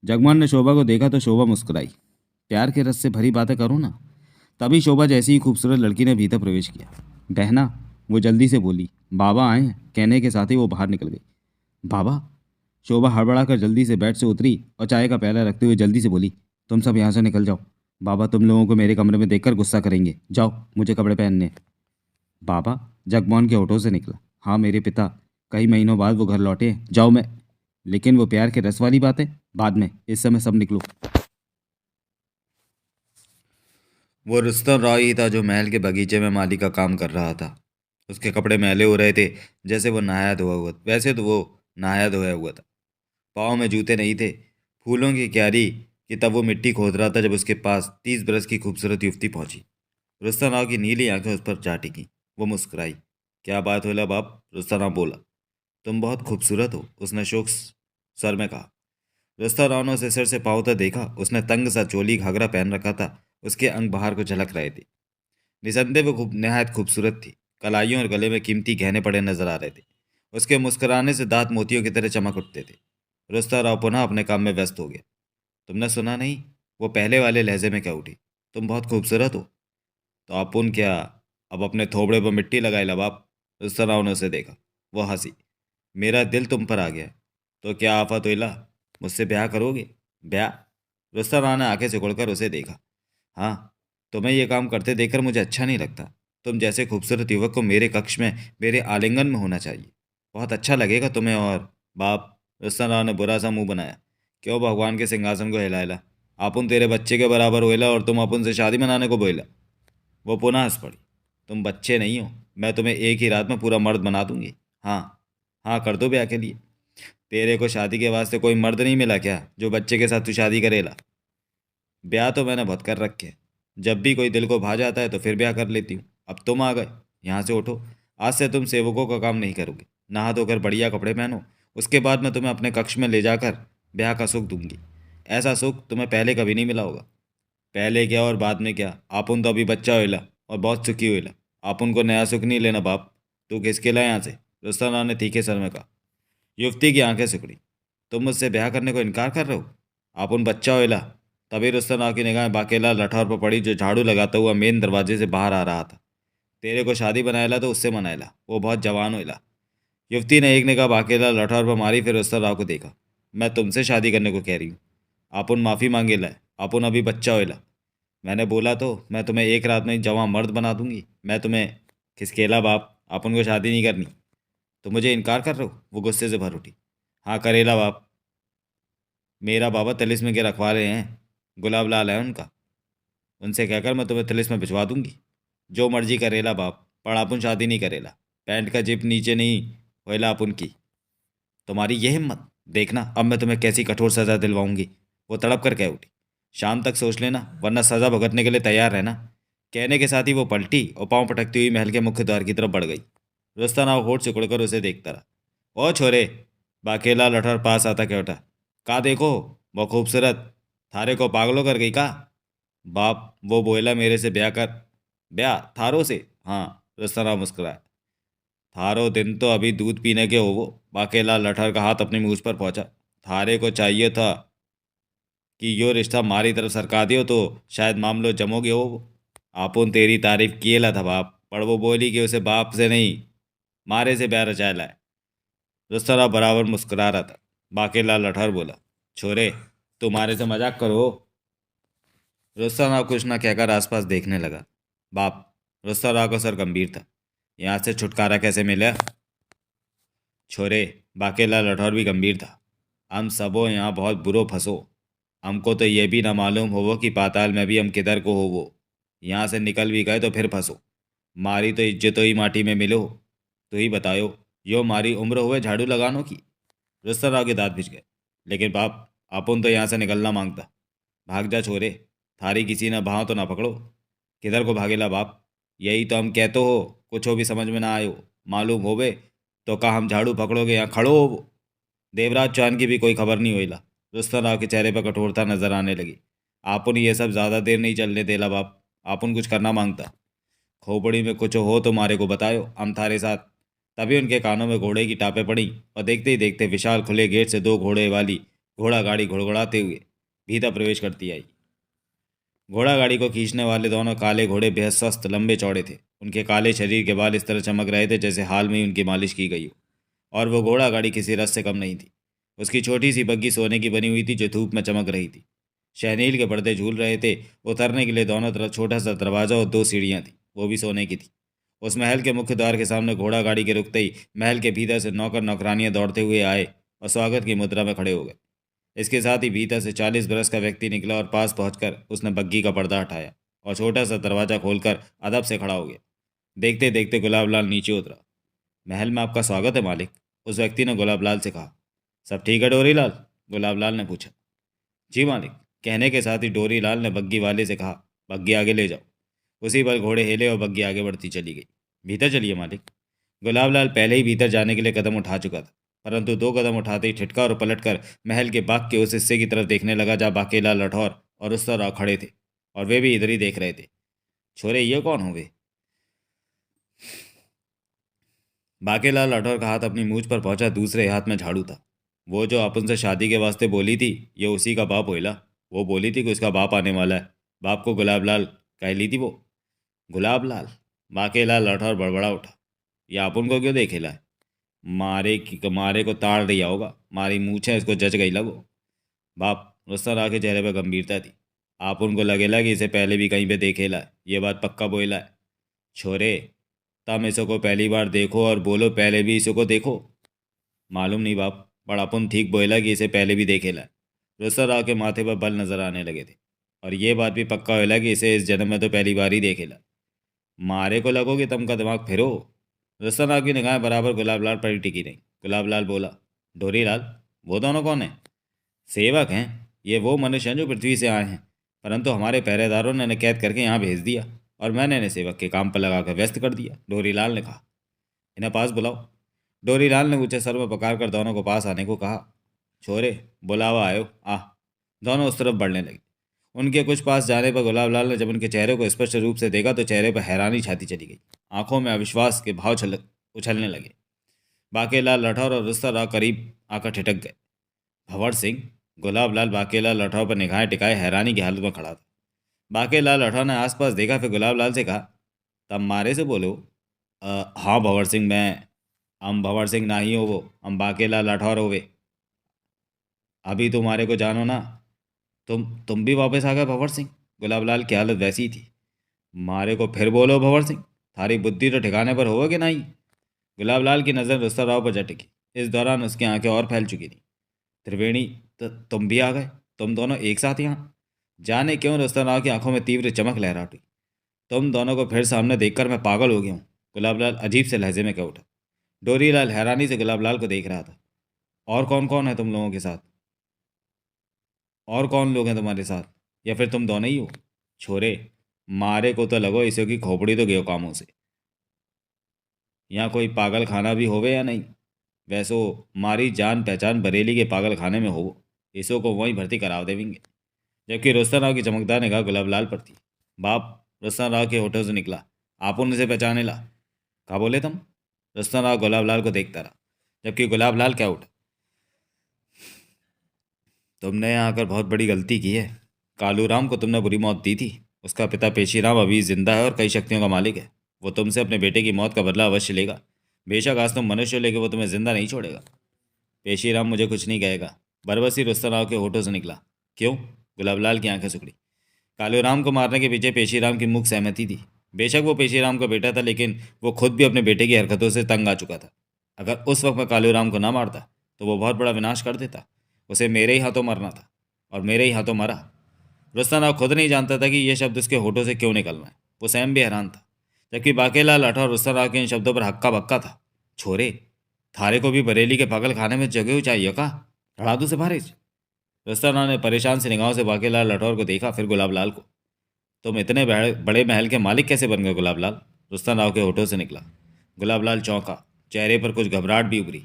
जगमोहन ने शोभा को देखा तो शोभा मुस्कुराई। प्यार के रस से भरी बातें करो ना। तभी शोभा जैसी ही खूबसूरत लड़की ने भीतर प्रवेश किया। बहना, वो जल्दी से बोली। बाबा आए हैं, कहने के साथ ही वो बाहर निकल गई। बाबा? शोभा हड़बड़ाकर जल्दी से बेड से उतरी और चाय का प्याला रखते हुए जल्दी से बोली। तुम सब यहाँ से निकल जाओ। बाबा तुम लोगों को मेरे कमरे में देखकर गुस्सा करेंगे। जाओ, मुझे कपड़े पहनने। बाबा? जगमोहन के होठों से निकला। हाँ मेरे पिता, कई महीनों बाद वो घर लौटे हैं। जाओ मैं। लेकिन वो प्यार के रस वाली बातें बाद में, इस समय सब निकलो। वो रुस्तम रॉय ही था जो महल के बगीचे में माली का काम कर रहा था। उसके कपड़े मैले हो रहे थे, जैसे वो नहाया धोया हुआ। वैसे तो वो नहाया धोया हुआ था। पाँव में जूते नहीं थे। फूलों की क्यारी कि तब वो मिट्टी खोद रहा था जब उसके पास 30 बरस की खूबसूरत युवती पहुंची। रुस्तम राव की नीली आंखें उस पर जा टिकी। वो मुस्कुराई। क्या बात होला बाप? रुस्तम राव बोला। तुम बहुत खूबसूरत हो, उसने शोक स्वर में कहा। रुस्तम राव ने उसे सिर से पाँव तक देखा। उसने तंग सा चोली घाघरा पहन रखा था। उसके अंग बाहर को झलक रहे थे। निसंदेह वो निहायत खूबसूरत थी। कलाइयों और गले में कीमती गहने पड़े नजर आ रहे थे। उसके मुस्कुराने से दांत मोतियों की तरह चमक उठते थे। रुस्तम राव पुनः अपने काम में व्यस्त हो गया। तुमने सुना नहीं? वो पहले वाले लहजे में क्या उठी। तुम बहुत खूबसूरत हो। तो अपुन क्या अब अपने थोबड़े पर मिट्टी लगाए ला बाप? रुस्तम राव ने उसे देखा। वो हंसी। मेरा दिल तुम पर आ गया। तो क्या आफत हुईला? मुझसे ब्याह करोगे? ब्याह? रुस्तम राव ने आंखें सिकुड़कर उसे देखा। हाँ, तुम्हें यह काम करते देखकर मुझे अच्छा नहीं लगता। तुम जैसे खूबसूरत युवक को मेरे कक्ष में, मेरे आलिंगन में होना चाहिए। बहुत अच्छा लगेगा तुम्हें। और बाप? रुस्तम राव ने बुरा सा मुंह बनाया। क्यों भगवान के सिंहासन को हिलाएला? आपुन तेरे बच्चे के बराबर होएला और तुम अपुन से शादी मनाने को बोला। वो पुनः हंस पड़ी। तुम बच्चे नहीं हो। मैं तुम्हें एक ही रात में पूरा मर्द बना दूंगी। हाँ, हाँ कर दो ब्याह के लिए। तेरे को शादी के वास्ते कोई मर्द नहीं मिला क्या जो बच्चे के साथ तू शादी करेला? ब्याह तो मैंने बहुत कर रखे हैं। जब भी कोई दिल को भा जाता है तो फिर ब्याह कर लेती हूँ। अब तुम आ गए। यहाँ से उठो। आज से तुम सेवकों का काम नहीं करोगे। नहा धोकर बढ़िया कपड़े पहनो। उसके बाद मैं तुम्हें अपने कक्ष में ले जाकर ब्याह का सुख दूंगी। ऐसा सुख तुम्हें पहले कभी नहीं मिला होगा। पहले क्या और बाद में क्या, आपुन तो अभी बच्चा होइला और बहुत सुखी होइला। आपुन को नया सुख नहीं लेना बाप। तू किसके ला यहाँ से? रुस्तम राव ने तीखे स्वर में कहा। युवती की आंखें सिकुड़ी। तुम मुझसे ब्याह करने को इनकार कर रहे हो? आपुन बच्चा होइला। तभी रुस्तम राव की निगाहें बाकेलाल राठौर पर पड़ी, जो झाड़ू लगाता हुआ मेन दरवाजे से बाहर आ रहा था। तेरे को शादी बनाएला तो उससे मनाएला, वो बहुत जवान होइला। युवती ने एक निगाह बाकेलाल राठौर पर मारी, फिर रुस्तम राव को देखा। मैं तुमसे शादी करने को कह रही हूँ। आपुन माफ़ी मांगेला है। आपुन अभी बच्चा होइला। मैंने बोला तो मैं तुम्हें एक रात में जवां मर्द बना दूंगी। मैं तुम्हें खिसकेला बाप? अपन को शादी नहीं करनी। तो मुझे इनकार कर रहे हो? वो गुस्से से भर उठी। हाँ करेला बाप। मेरा बाबा तिलिस्म के रखवाले हैं। गुलाब लाल है उनका। उनसे कहकर मैं तुम्हें तिलिस्म भिजवा दूंगी। जो मर्जी करेला बाप, पर अपन शादी नहीं करेला। पैंट का जिप नीचे नहीं होएला अपन की। तुम्हारी ये हिम्मत? देखना अब मैं तुम्हें कैसी कठोर सजा दिलवाऊंगी। वो तड़प कर कह उठी। शाम तक सोच लेना, वरना सजा भुगतने के लिए तैयार रहना। कहने के साथ ही वो पलटी और पांव पटकती हुई महल के मुख्य द्वार की तरफ बढ़ गई। रुस्तम राव होठ सिकुड़कर उसे देखता रहा। ओ छोरे! बाकेला लठर पास आता क्या उठा। का देखो, वो खूबसूरत थारे को पागलों कर गई का? बाप, वो बोला मेरे से ब्याह कर। ब्याह थारो से? हाँ। रुस्तम राव मुस्कुराया। थारो दिन तो अभी दूध पीने के हो वो। बाकेला लठर का हाथ अपनी मूछ पर पहुंचा। थारे को चाहिए था कि यो रिश्ता मारी तरफ सरका दियो तो शायद मामलो जमोगे हो। आपुन तेरी तारीफ किएला था बाप, पर वो बोली कि उसे बाप से नहीं मारे से प्यार रचायला है। रुस्तम राव बराबर मुस्कुरा रहा था। बाकेलाल लठौर बोला, छोरे तुम्हारे से मजाक करो। रुस्तम राव कुछ न कहकर आसपास देखने लगा। बाप, रुस्तम राव का सर गंभीर था। यहाँ से छुटकारा कैसे मिला? छोरे, बाकेलाल लठौर भी गंभीर था। हम सबो यहाँ बहुत बुरो फंसो। हमको तो ये भी ना मालूम होवो कि पाताल में भी हम किधर को होवो। यहाँ से निकल भी गए तो फिर फंसो। मारी तो इज्जतो ही माटी में मिलो। तो ही बतायो, यो मारी उम्र हुए झाड़ू लगानो की। रुस्तम राव के दांत भिज गए। लेकिन बाप, अपन तो यहाँ से निकलना मांगता। भाग जा छोरे, थारी किसी ने भाव तो ना पकड़ो। किधर को भागेला बाप? यही तो हम कहते हो, कुछ भी समझ में ना आयो। मालूम होवे तो का हम झाड़ू पकड़ोगे यहाँ खड़ो हो। देवराज चौहान की भी कोई खबर नहीं होइला। रुस्तम राव के चेहरे पर कठोरता नजर आने लगी। आपुन ये सब ज्यादा देर नहीं चलने देला बाप। आपुन कुछ करना मांगता। खोपड़ी में कुछ हो तो मारे को बतायो, हम थारे साथ। तभी उनके कानों में घोड़े की टापें पड़ी और देखते ही देखते विशाल खुले गेट से 2 घोड़े वाली घोड़ा गाड़ी घुड़घुड़ाते हुए भीतर प्रवेश करती आई। घोड़ा गाड़ी को खींचने वाले दोनों काले घोड़े बेहद स्वस्थ लंबे चौड़े थे। उनके काले शरीर के बाल इस तरह चमक रहे थे जैसे हाल में ही उनकी मालिश की गई हो। और वो घोड़ा गाड़ी किसी रस से कम नहीं थी। उसकी छोटी सी बग्गी सोने की बनी हुई थी जो धूप में चमक रही थी। शहनील के पर्दे झूल रहे थे। उतरने के लिए दोनों तरफ छोटा सा दरवाजा और 2 सीढ़ियाँ थी, वो भी सोने की थी। उस महल के मुख्य द्वार के सामने घोड़ा गाड़ी के रुकते ही महल के भीतर से नौकर नौकरानियां दौड़ते हुए आए और स्वागत की मुद्रा में खड़े हो गए। इसके साथ ही भीतर से 40 बरस का व्यक्ति निकला और पास पहुंचकर उसने बग्गी का पर्दा हटाया और छोटा सा दरवाजा खोलकर अदब से खड़ा हो गया। देखते देखते गुलाब लाल नीचे उतरा। महल में आपका स्वागत है मालिक, उस व्यक्ति ने गुलाब लाल से कहा। सब ठीक है डोरी लाल? गुलाब लाल ने पूछा। जी मालिक, कहने के साथ ही डोरी लाल ने बग्गी वाले से कहा, बग्गी आगे ले जाओ। उसी पर घोड़े हिले और बग्गी आगे बढ़ती चली गई। भीतर चलिए मालिक। गुलाब लाल पहले ही भीतर जाने के लिए कदम उठा चुका था, परंतु 2 कदम उठाते ही ठिठका और पलटकर महल के बाग के उस हिस्से की तरफ देखने लगा जहाँ बाकेलाल लठौर और उस तरह खड़े थे, और वे भी इधर ही देख रहे थे। छोरे, ये कौन हो वे? बाकेलाल लठौर का हाथ अपनी मूछ पर पहुंचा, दूसरे हाथ में झाड़ू था। वो जो अपन से शादी के वास्ते बोली थी, ये उसी का बाप होइला। वो बोली थी कि उसका बाप आने वाला है। बाप को गुलाब लाल कह ली थी वो। गुलाब लाल? बाकेलाल लठौर बड़बड़ा उठा। ये अपन को क्यों देखेला है? मारे को ताड़ दिया होगा। मारी मूछें इसको जच गई लगो। बाप, रुस्तम राव के चेहरे पर गंभीरता थी। आप उनको लगेला कि इसे पहले भी कहीं पे देखेला है, ये बात पक्का बोला है। छोरे, तम इसको पहली बार देखो और बोलो पहले भी इसको देखो। मालूम नहीं बाप, पर अपन ठीक बोला कि इसे पहले भी देखेला है। रुस्तम राव के माथे पर बल नजर आने लगे थे। और ये बात भी पक्का होला कि इसे इस जन्म में तो पहली बार ही देखेला। मारे को लगो कि तुम का दिमाग फिरो। रुस्तम राव की निगाहें बराबर गुलाब लाल पर ही टिकी रहीं। गुलाब लाल बोला, डोरी लाल, वो दोनों कौन है? सेवक हैं। ये वो मनुष्य हैं जो पृथ्वी से आए हैं, परंतु हमारे पहरेदारों ने इन्हें कैद करके यहाँ भेज दिया और मैंने इन्हें सेवक के काम पर लगाकर व्यस्त कर दिया, डोरीलाल ने कहा। इन्हें पास बुलाओ। डोरीलाल ने ऊंचे सर में पकार कर दोनों को पास आने को कहा। छोरे, बुलावा आयो, आ। दोनों उस तरफ बढ़ने लगे। उनके कुछ पास जाने पर गुलाब लाल ने जब उनके चेहरे को स्पष्ट रूप से देखा तो चेहरे पर हैरानी छाती चली गई। आंखों में अविश्वास के भाव उछलने लगे। बाकेलाल लठौर और रुस्तम राव करीब आकर ठिठक गए। भंवर सिंह? गुलाब लाल बाकेलाल लठौर पर निगाहें टिकाए हैरानी की हालत में खड़ा था। बाकेलाल लठौर ने आसपास देखा, फिर गुलाब लाल से कहा, तब मारे से बोलो। हाँ भंवर सिंह, मैं। हम भंवर सिंह ना ही हो वो, हम बाकेलाल लठौर होवे। अभी तुम्हारे को जानो ना। तुम भी वापस आ गए भंवर सिंह? गुलाब लाल की हालत वैसी ही थी। मारे को फिर बोलो भंवर सिंह, थारी बुद्धि तो ठिकाने पर होगा कि नहीं? गुलाब लाल की नज़र रुस्तम राव पर जा टिकी। इस दौरान उसकी आंखें और फैल चुकी थी। त्रिवेणी, तुम भी आ गए? तुम दोनों एक साथ यहाँ? जाने क्यों रुस्तम राव की आंखों में तीव्र चमक लहरा उठी। तुम दोनों को फिर सामने देखकर मैं पागल हो गया हूँ, गुलाबलाल अजीब से लहजे में कह उठा। डोरीलाल हैरानी से गुलाबलाल को देख रहा था। और कौन कौन है तुम लोगों के साथ? और कौन लोग हैं तुम्हारे साथ, या फिर तुम दोनों ही हो? छोरे, मारे को तो लगो इसे की खोपड़ी तो गयो कामों से। यहाँ कोई पागल खाना भी होवे या नहीं? वैसो मारी जान पहचान बरेली के पागल खाने में हो, इसो को वहीं भर्ती कराव देवेंगे। जबकि रुस्तम राव की चमकदार निगाह गुलाब लाल पर थी। बाप, रुस्तम राव के होठों से निकला, आप उनसे पहचाने ला? क्या बोले तुम? रुस्तम राव गुलाब लाल को देखता रहा, जबकि गुलाब लाल क्या उठा। तुमने यहाँ आकर बहुत बड़ी गलती की है। कालू राम को तुमने बुरी मौत दी थी। उसका पिता पेशीराम अभी जिंदा है और कई शक्तियों का मालिक है। वो तुमसे अपने बेटे की मौत का बदला अवश्य लेगा। बेशक आज तुम मनुष्य हो, लेकिन वो तुम्हें जिंदा नहीं छोड़ेगा। पेशीराम मुझे कुछ नहीं कहेगा। बरबस ही रुस्तम राव के होठों से निकला। क्यों? गुलाबलाल की आंखें सिकुड़ी। कालू राम को मारने के पीछे पेशीराम की मुख सहमति थी। बेशक वो पेशीराम का बेटा था, लेकिन वो खुद भी अपने बेटे की हरकतों से तंग आ चुका था। अगर उस वक्त मैं कालू राम को ना मारता तो वो बहुत बड़ा विनाश कर देता। उसे मेरे ही हाथों मरना था और मेरे ही हाथों मरा। रुस्तम राव खुद नहीं जानता था कि यह शब्द उसके होठों से क्यों निकल रहा है। वो स्वयं भी हैरान था, जबकि बाकेला लाठा और रुस्तम राव के इन शब्दों पर हक्का बक्का था। छोरे, थारे को भी बरेली के पागल खाने में जगह चाहिए का? लड़ा दूं से बारिश? रुस्तम राव ने परेशान सी निगाहों से बाकेलाल लाठौर को देखा, फिर गुलाबलाल को। तुम इतने बड़े महल के मालिक कैसे बन गए गुलाबलाल? रुस्तम राव के होठों से निकला। गुलाबलाल चौंका, चेहरे पर कुछ घबराहट भी उभरी।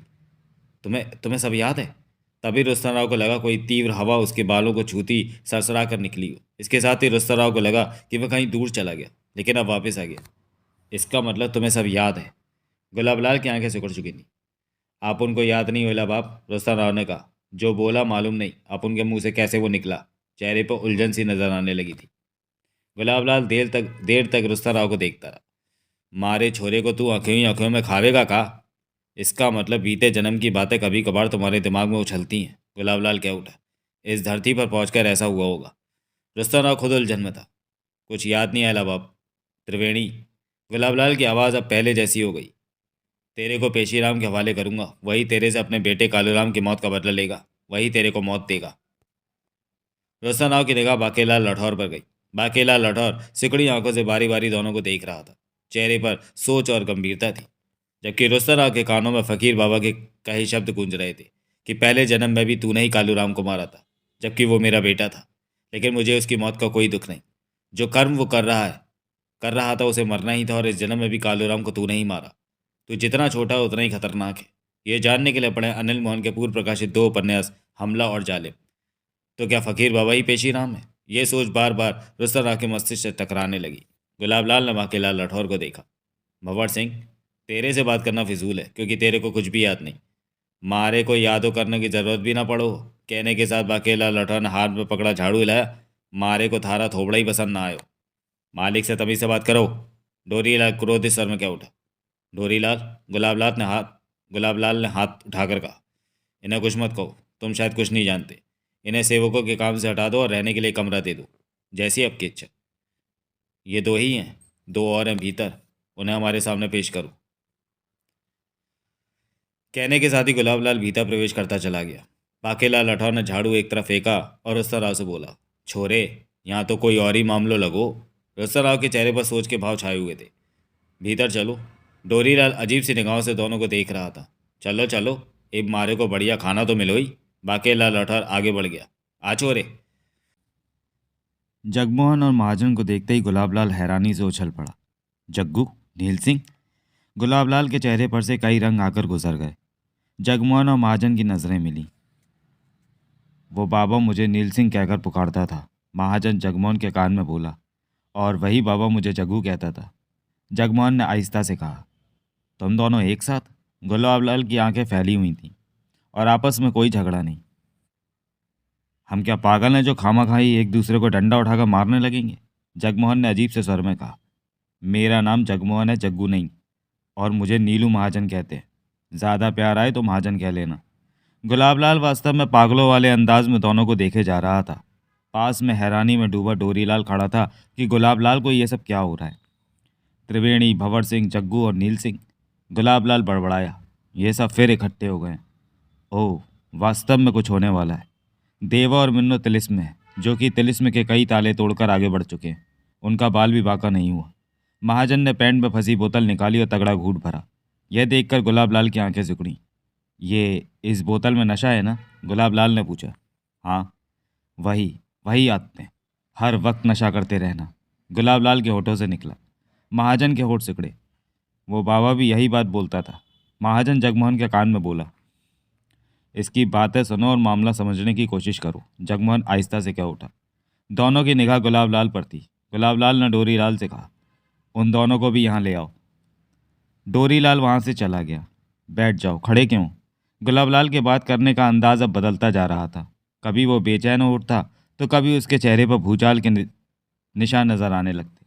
तुम्हें तुम्हें सब याद है? तभी रुस्तम राव को लगा कोई तीव्र हवा उसके बालों को छूती सरसरा कर निकली हो। इसके साथ ही रुस्तम राव को लगा कि वह कहीं दूर चला गया, लेकिन अब वापस आ गया। इसका मतलब तुम्हें सब याद है? गुलाबलाल की आंखें सिकुड़ चुकी थी। आप उनको याद नहीं होला बाप, रुस्तम राव ने कहा। जो बोला मालूम नहीं आप उनके मुंह से कैसे वो निकला। चेहरे पर उलझन सी नजर आने लगी थी। गुलाबलाल देर तक रुस्तम राव को देखता रहा। मारे छोरे को तू आंखों ही आंखों में खावेगा का? इसका मतलब बीते जन्म की बातें कभी कभार तुम्हारे दिमाग में उछलती हैं। गुलाबलाल कह उठा। इस धरती पर पहुंचकर ऐसा हुआ होगा। रुस्तम राव खुद उलझन में था। कुछ याद नहीं आया बाप। त्रिवेणी। गुलाबलाल की आवाज़ अब पहले जैसी हो गई। तेरे को पेशीराम के हवाले करूंगा, वही तेरे से अपने बेटे कालूराम की मौत का बदला लेगा, वही तेरे को मौत देगा। रुस्तम राव की निगाह बाकेलाल लाठौर पर गई। बाकेलाल लाठौर सिकड़ी आंखों से बारी बारी दोनों को देख रहा था। चेहरे पर सोच और गंभीरता थी, जबकि रुस्तम राव के कानों में फकीर बाबा के कई शब्द गूंज रहे थे कि पहले जन्म में भी तूने ही कालूराम को मारा था, जबकि वो मेरा बेटा था। लेकिन मुझे उसकी मौत का कोई दुख नहीं। जो कर्म वो कर रहा था उसे मरना ही था, और इस जन्म में भी कालूराम को तूने ही मारा। तू जितना छोटा है उतना ही खतरनाक है। ये जानने के लिए पढ़े अनिल मोहन के पूर्व प्रकाशित 2 उपन्यास हमला और जालिम। तो क्या फ़कीर बाबा ही पेशीराम है? ये सोच बार बार रुस्तम राव के मस्तिष्क से टकराने लगी। गुलाबलाल ने बाकेलाल लाठौर को देखा। भंवर सिंह, तेरे से बात करना फिजूल है, क्योंकि तेरे को कुछ भी याद नहीं। मारे को यादों करने की ज़रूरत भी ना पड़ो। कहने के साथ बाकेलाल लाठौर ने हाथ में पकड़ा झाड़ू हिलाया। मारे को थारा थोबड़ा ही पसंद ना आयो। मालिक से तमीज़ से बात करो। डोरीलाल क्रोधित स्वर में क्या उठा। डोरीलाल, गुलाबलाल ने हाथ उठाकर कहा। इन्हें कुछ मत कहो, तुम शायद कुछ नहीं जानते। इन्हें सेवकों के काम से हटा दो और रहने के लिए कमरा दे दो, जैसी आपकी इच्छा। ये 2 ही हैं, 2 और हैं भीतर, उन्हें हमारे सामने पेश करो। कहने के साथ ही गुलाबलाल भीतर प्रवेश करता चला गया। बाकेलाल लाठौर ने झाड़ू एक तरफ फेंका और रुस्तम राव से बोला, छोरे, यहाँ तो कोई और ही मामलो लगो। रुस्तम राव के चेहरे पर सोच के भाव छाए हुए थे। भीतर चलो। डोरीलाल अजीब सी निगाहों से दोनों को देख रहा था। चलो चलो, इब मारे को बढ़िया खाना तो मिलो ही। बाकेलाल लाठौर आगे बढ़ गया। आ छोरे। जगमोहन और महाजन को देखते ही गुलाबलाल हैरानी से उछल पड़ा। जग्गू, नील सिंह। गुलाबलाल के चेहरे पर से कई रंग आकर गुजर गए। जगमोहन और महाजन की नजरें मिली। वो बाबा मुझे नील सिंह कहकर पुकारता था, महाजन जगमोहन के कान में बोला। और वही बाबा मुझे जग्गू कहता था। जगमोहन ने आहिस्ता से कहा, तुम दोनों एक साथ? गुलाबलाल की आंखें फैली हुई थीं। और आपस में कोई झगड़ा नहीं। हम क्या पागल हैं जो खामाखाई एक दूसरे को डंडा उठाकर मारने लगेंगे? जगमोहन ने अजीब से स्वर में कहा। मेरा नाम जगमोहन है, जग्गू नहीं। और मुझे नीलू महाजन कहते हैं। ज़्यादा प्यार आए तो महाजन कह लेना। गुलाबलाल वास्तव में पागलों वाले अंदाज में दोनों को देखे जा रहा था। पास में हैरानी में डूबा डोरीलाल खड़ा था कि गुलाबलाल को ये सब क्या हो रहा है। त्रिवेणी, भंवर सिंह, जग्गू और नील सिंह। गुलाबलाल बड़बड़ाया, ये सब फिर इकट्ठे हो गए। ओह, वास्तव में कुछ होने वाला है। देवा और मिन्नो तिलिस्म है, जो कि तिलिस्म के कई ताले तोड़कर आगे बढ़ चुके हैं। उनका बाल भी बाका नहीं हुआ। महाजन ने पैंट में फंसी बोतल निकाली और तगड़ा घूंट भरा। यह देखकर गुलाबलाल की आंखें सिकुड़ी। ये इस बोतल में नशा है ना? गुलाबलाल ने पूछा। हाँ, वही वही आदतें, हर वक्त नशा करते रहना। गुलाबलाल के होठों से निकला। महाजन के होठ सिकड़े। वो बाबा भी यही बात बोलता था। महाजन जगमोहन के कान में बोला, इसकी बातें सुनो और मामला समझने की कोशिश करो। जगमोहन आहिस्ता से क्या उठा। दोनों की निगाह गुलाबलाल पर थी। गुलाबलाल ने डोरीलाल से कहा, उन दोनों को भी यहाँ ले आओ। डोरीलाल वहाँ से चला गया। बैठ जाओ, खड़े क्यों? गुलाबलाल के बात करने का अंदाज अब बदलता जा रहा था। कभी वो बेचैन हो उठता तो कभी उसके चेहरे पर भूचाल के निशान नजर आने लगते।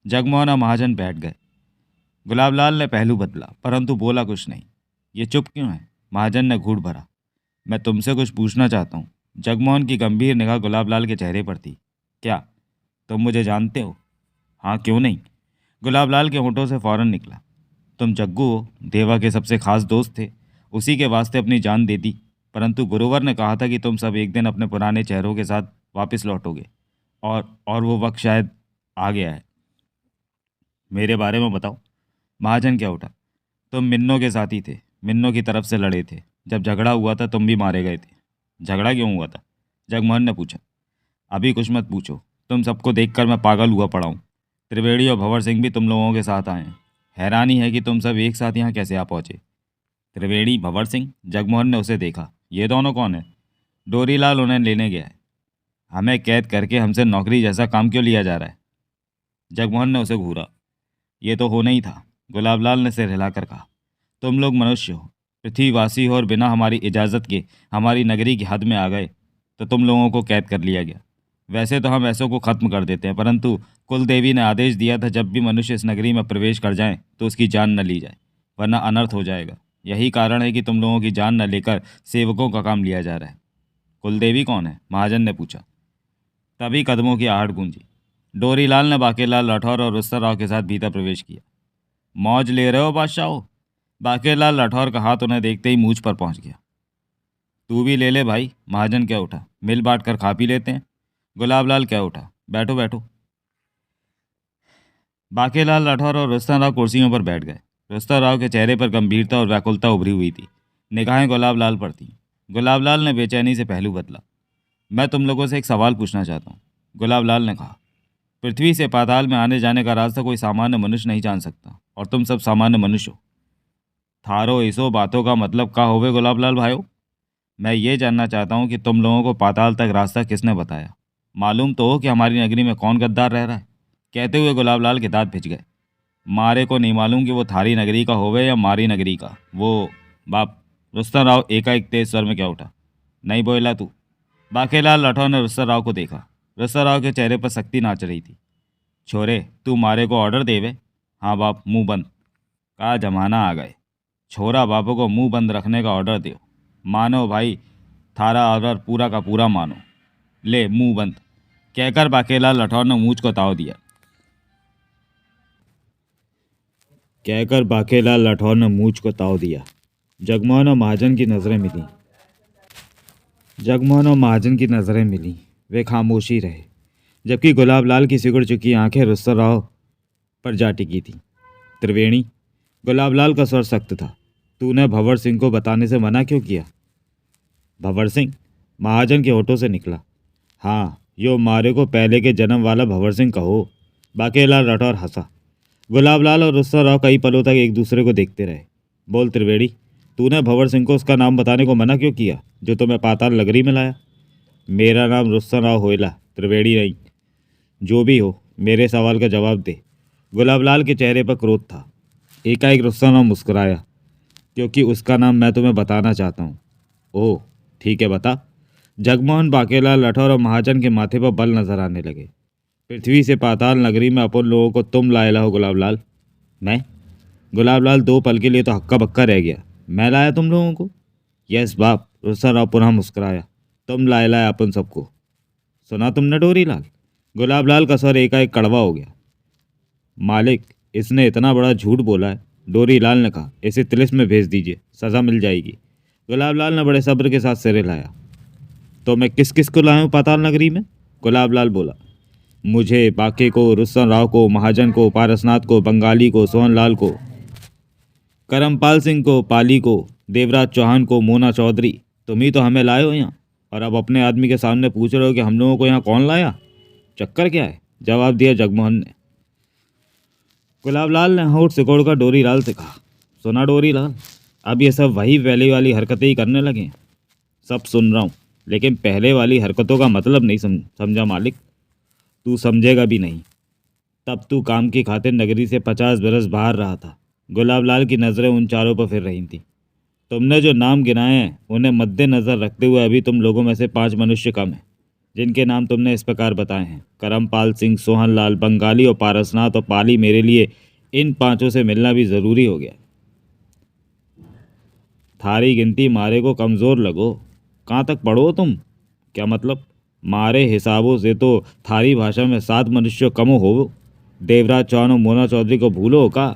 जगमोहन और महाजन बैठ गए। गुलाबलाल ने पहलू बदला परंतु बोला कुछ नहीं। ये चुप क्यों है? महाजन ने घूंट भरा। मैं तुमसे कुछ पूछना चाहता हूँ। जगमोहन की गंभीर निगाह गुलाबलाल के चेहरे पर थी। क्या तुम मुझे जानते हो? हाँ, क्यों नहीं? गुलाबलाल के होंठों से फौरन निकला। तुम जग्गू हो, देवा के सबसे खास दोस्त थे। उसी के वास्ते अपनी जान दे दी। परंतु गुरुवर ने कहा था कि तुम सब एक दिन अपने पुराने चेहरों के साथ वापस लौटोगे। और वो वक्त शायद आ गया है। मेरे बारे में बताओ। महाजन क्या उठा। तुम मिन्नो के साथी थे, मिन्नो की तरफ से लड़े थे। जब झगड़ा हुआ था तुम भी मारे गए थे। झगड़ा क्यों हुआ था? जगमोहन ने पूछा। अभी कुछ मत पूछो। तुम सबको देखकर मैं पागल हुआ पड़ा हूँ। त्रिवेणी और भंवर सिंह भी तुम लोगों के साथ आए हैं। हैरानी है कि तुम सब एक साथ यहाँ कैसे आ पहुँचे। त्रिवेणी, भंवर सिंह? जगमोहन ने उसे देखा। ये दोनों कौन है? डोरीलाल उन्हें लेने गया है। हमें कैद करके हमसे नौकरी जैसा काम क्यों लिया जा रहा है? जगमोहन ने उसे घूरा। ये तो होना ही था। गुलाबलाल ने सिर हिलाकर कहा। तुम लोग मनुष्य हो, पृथ्वीवासी हो, और बिना हमारी इजाज़त के हमारी नगरी की हद में आ गए तो तुम लोगों को कैद कर लिया गया। वैसे तो हम ऐसों को ख़त्म कर देते हैं, परंतु कुलदेवी ने आदेश दिया था जब भी मनुष्य इस नगरी में प्रवेश कर जाए तो उसकी जान न ली जाए, वरना अनर्थ हो जाएगा। यही कारण है कि तुम लोगों की जान न लेकर सेवकों का काम लिया जा रहा है। कुलदेवी कौन है? महाजन ने पूछा। तभी कदमों की आहट गूंजी। डोरीलाल ने बाकेलाल राठौर और रुस्तर राव के साथ भीतर प्रवेश किया। मौज ले रहे हो बादशाह? बाकेलाल राठौर का हाथ उन्हें देखते ही मूंछ पर पहुंच गया। तू भी ले ले भाई। महाजन क्या उठा। मिल बांट कर खा पी लेते हैं। गुलाबलाल क्या उठा। बैठो बैठो। बाकेलाल राठौर और रुस्तर राव कुर्सियों पर बैठ गए। रुस्तर राव के चेहरे पर गंभीरता और व्याकुलता उभरी हुई थी। निगाहें गुलाबलाल पर थीं। गुलाबलाल ने बेचैनी से पहलू बदला। मैं तुम लोगों से एक सवाल पूछना चाहता हूँ। गुलाबलाल ने कहा। पृथ्वी से पाताल में आने जाने का रास्ता कोई सामान्य मनुष्य नहीं जान सकता, और तुम सब सामान्य मनुष्य हो। थारो इसो बातों का मतलब का होवे गुलाबलाल भाइयों? मैं ये जानना चाहता हूँ कि तुम लोगों को पाताल तक रास्ता किसने बताया। मालूम तो हो कि हमारी नगरी में कौन गद्दार रह रहा है। कहते हुए गुलाबलाल के दांत भिज गए। मारे को नहीं मालूम कि वो थारी नगरी का होवे या मारी नगरी का। वो बाप। रुस्तर राव एकाएक तेज स्वर में क्या उठा। नहीं बोला तू? बाकेलाल राठौर ने रुस्तर राव को देखा। रुस्तर राव के चेहरे पर सख्ती नाच रही थी। छोरे, तू मारे को ऑर्डर देवे? हाँ बाप, मुंह बंद। का जमाना आ गए। छोरा बापू को मुंह बंद रखने का ऑर्डर दो। मानो भाई, थारा ऑर्डर पूरा का पूरा मानो। ले मुंह बंद। कहकर बाकेलाल राठौर ने मूंछ को ताव दिया। जगमोहन और महाजन की नज़रें मिली। वे खामोशी रहे, जबकि गुलाबलाल की सिकुड़ चुकी आंखें रुस्तर राव पर जा टिकी थीं। त्रिवेणी। गुलाबलाल का स्वर सख्त था। तूने भंवर सिंह को बताने से मना क्यों किया? भंवर सिंह? महाजन के होठों से निकला। हाँ, यो मारे को पहले के जन्म वाला भंवर सिंह कहो। बाकेलाल राठौर हंसा। गुलाबलाल और रुस्तर राव कई पलों तक एक दूसरे को देखते रहे। बोल त्रिवेणी, तूने भंवर सिंह को उसका नाम बताने को मना क्यों किया जो तुम्हें पाताल नगरी में लाया? मेरा नाम रुस्तर राव होइला, त्रिवेणी नहीं। जो भी हो, मेरे सवाल का जवाब दे। गुलाबलाल के चेहरे पर क्रोध था। एकाएक रुस्तर राव मुस्कुराया। क्योंकि उसका नाम मैं तुम्हें बताना चाहता हूँ। ओह, ठीक है, बता। जगमोहन, बाकेलाल राठौर और महाजन के माथे पर बल नजर आने लगे। पृथ्वी से पाताल नगरी में अपन लोगों को तुम लाया हो गुलाबलाल? मैं? गुलाबलाल दो पल के लिए तो हक्का बक्का रह गया। मैं लाया तुम लोगों को? यस बाप। रुस्तर राव पुनः मुस्कुराया। तुम लाया अपन सबको। सुना तुमने डोरीलाल? गुलाबलाल का स्वर एकाएक कड़वा हो गया। मालिक, इसने इतना बड़ा झूठ बोला है। डोरीलाल ने कहा। इसे तिलिस्म में भेज दीजिए, सज़ा मिल जाएगी। गुलाबलाल ने बड़े सब्र के साथ सिर हिलाया। तो मैं किस किस को लाया हूँ पाताल नगरी में? गुलाबलाल बोला। मुझे, बाके को, रुस्तर राव को, महाजन को, पारसनाथ को, बंगाली को, सोहनलाल को, करमपाल सिंह को, पाली को, देवराज चौहान को, मोना चौधरी। तुम ही तो हमें लाए हो यहाँ, और अब अपने आदमी के सामने पूछ रहे हो कि हम लोगों को यहाँ कौन लाया? चक्कर क्या है? जवाब दिया जगमोहन ने। गुलाबलाल ने होठ सिकोड़कर डोरीलाल से कहा। सुना डोरीलाल, अब ये सब वही पहले वाली हरकतें ही करने लगे हैं। सब सुन रहा हूँ, लेकिन पहले वाली हरकतों का मतलब नहीं समझा मालिक। तू समझेगा भी नहीं। तब तू काम की खातिर नगरी से 50 बरस बाहर रहा था। गुलाबलाल की नज़रें उन चारों पर फिर रही थीं। तुमने जो नाम गिनाए हैं उन्हें मद्देनजर रखते हुए अभी तुम लोगों में से 5 मनुष्य कम हैं, जिनके नाम तुमने इस प्रकार बताए हैं। करमपाल सिंह, सोहनलाल, बंगाली और पारसनाथ और पाली, मेरे लिए इन 5 से मिलना भी ज़रूरी हो गया। थारी गिनती मारे को कमज़ोर लगो। कहाँ तक पढ़ो हो तुम? क्या मतलब? मारे हिसाबों से तो थारी भाषा में 7 मनुष्य कम हो। देवराज चौहान और मोना चौधरी को भूलो हो का?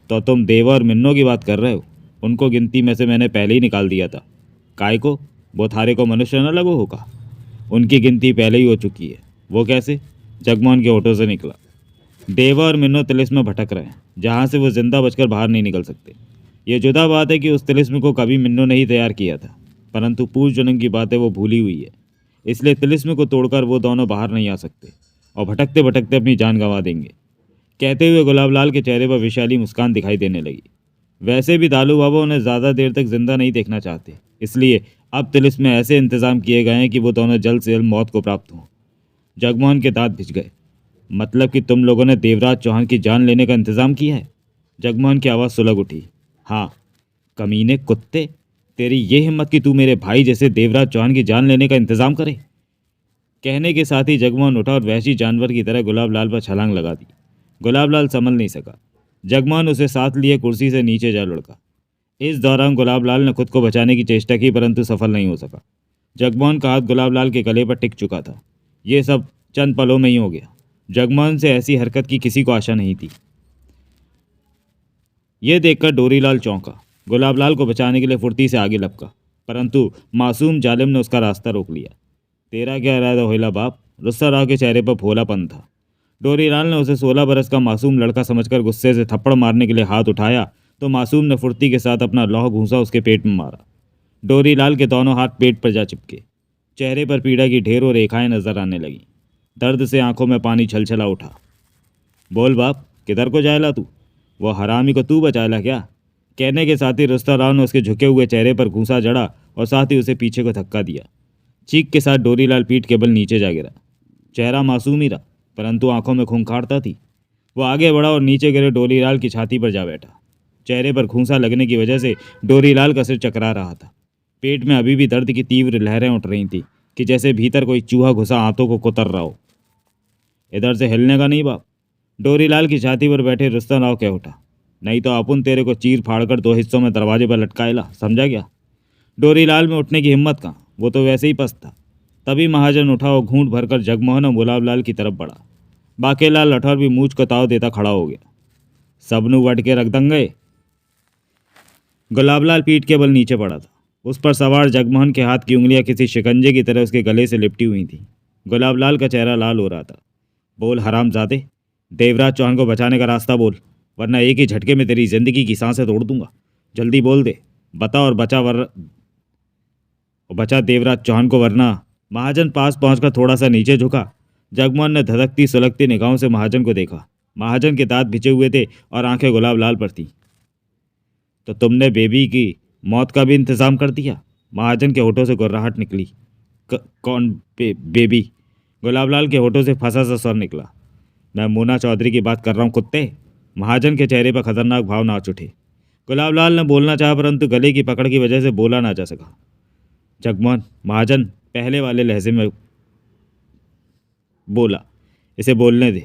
तो तुम देवा और मिन्नो की बात कर रहे हो? उनको गिनती में से मैंने पहले ही निकाल दिया था। काय को? वो थारे को मनुष्य न लगो होगा? उनकी गिनती पहले ही हो चुकी है। वो कैसे? जगमोहन के होठों से निकला। देवा और मिन्नो तिलिस्म में भटक रहे हैं, जहाँ से वो जिंदा बचकर बाहर नहीं निकल सकते। ये जुदा बात है कि उस तिलिस्म को कभी मिन्नो ने ही तैयार किया था, परंतु पूर्व जन्म की बातें वो भूली हुई है। इसलिए तिलिस्म को तोड़कर वो दोनों बाहर नहीं आ सकते और भटकते भटकते अपनी जान गंवा देंगे। कहते हुए गुलाबलाल के चेहरे पर विशाली मुस्कान दिखाई देने लगी। वैसे भी दालू बाबा उन्हें ज़्यादा देर तक जिंदा नहीं देखना चाहते, इसलिए अब तिलिस्म में ऐसे इंतजाम किए गए हैं कि वो दोनों जल्द से जल्द मौत को प्राप्त हों। जगमोहन के दांत भिज गए। मतलब कि तुम लोगों ने देवराज चौहान की जान लेने का इंतजाम किया है? जगमोहन की आवाज़ सुलग उठी। हाँ। कमीने कुत्ते, तेरी ये हिम्मत कि तू मेरे भाई जैसे देवराज चौहान की जान लेने का इंतजाम करे? कहने के साथ ही जगमोहन उठा और वहशी जानवर की तरह गुलाबलाल पर छलांग लगा दी। गुलाबलाल संभल नहीं सका। जगमोहन उसे साथ लिए कुर्सी से नीचे जा लुढ़का। इस दौरान गुलाबलाल ने खुद को बचाने की चेष्टा की, परंतु सफल नहीं हो सका। जगमोहन का हाथ गुलाबलाल के गले पर टिक चुका था। ये सब चंद पलों में ही हो गया। जगमोहन से ऐसी हरकत की किसी को आशा नहीं थी। यह देखकर डोरीलाल चौंका। गुलाबलाल को बचाने के लिए फुर्ती से आगे लपका, परंतु मासूम जालिम ने उसका रास्ता रोक लिया। तेरा क्या इरादा होइला बाप? रुस्सा राव के चेहरे पर भोलापन था। डोरीलाल ने उसे 16 बरस का मासूम लड़का समझकर गुस्से से थप्पड़ मारने के लिए हाथ उठाया तो मासूम ने फुर्ती के साथ अपना लौह घूंसा उसके पेट में मारा। डोरीलाल के दोनों हाथ पेट पर जा चिपके। चेहरे पर पीड़ा की ढेरों रेखाएं नजर आने लगीं। दर्द से आंखों में पानी छलछला उठा। बोल बाप, किधर को जायला तू? वो हरामी को तू बचायला क्या? कहने के साथ ही रुस्ता राव ने उसके झुके हुए चेहरे पर घूंसा जड़ा और साथ ही उसे पीछे को धक्का दिया। चीख के साथ डोरीलाल पीठ के बल नीचे जा गिरा। चेहरा मासूम ही रहा, परंतु आंखों में खूंखारता थी। वो आगे बढ़ा और नीचे गिरे डोरीलाल की छाती पर जा बैठा। चेहरे पर घूंसा लगने की वजह से डोरीलाल का सिर चकरा रहा था। पेट में अभी भी दर्द की तीव्र लहरें उठ रही थी कि जैसे भीतर कोई चूहा घुसा आंतों को कुतर रहा हो। इधर से हिलने का नहीं बाप। डोरीलाल की छाती पर बैठे रुस्तम राव कह उठा। नहीं तो अपुन तेरे को चीर फाड़कर 2 हिस्सों में दरवाजे पर लटकाएला, समझा क्या? डोरीलाल में उठने की हिम्मत कहाँ, वो तो वैसे ही पस्त था। तभी महाजन उठा और घूंट भरकर जगमोहन और गुलाबलाल की तरफ बढ़ा। बाकेलाल लठौर भी मूंछ को ताव देता खड़ा हो गया। सबनू वट के रख दंगे। गुलाबलाल पीठ के बल नीचे पड़ा था। उस पर सवार जगमोहन के हाथ की उंगलियां किसी शिकंजे की तरह उसके गले से लिपटी हुई थीं। गुलाबलाल का चेहरा लाल हो रहा था। बोल हरामजादे, देवराज चौहान को बचाने का रास्ता बोल, वरना एक ही झटके में तेरी जिंदगी की सांसें तोड़ दूंगा। जल्दी बोल दे, बता और बचा देवराज चौहान को, वरना। महाजन पास पहुंचकर थोड़ा सा नीचे झुका। जगमोहन ने धधकती सुलगती निगाहों से महाजन को देखा। महाजन के दांत भिजे हुए थे और आंखें गुलाबलाल पर थीं। तो तुमने बेबी की मौत का भी इंतजाम कर दिया? महाजन के होठों से गुर्राहट निकली। कौन बेबी? गुलाबलाल के होठों से फंसा सा स्वर निकला। मैं मोना चौधरी की बात कर रहा हूँ कुत्ते। महाजन के चेहरे पर खतरनाक भाव नाच उठे। गुलाबलाल ने बोलना चाहा, परंतु गले की पकड़ की वजह से बोला ना जा सका। जगमोहन, महाजन पहले वाले लहजे में बोला, इसे बोलने दे।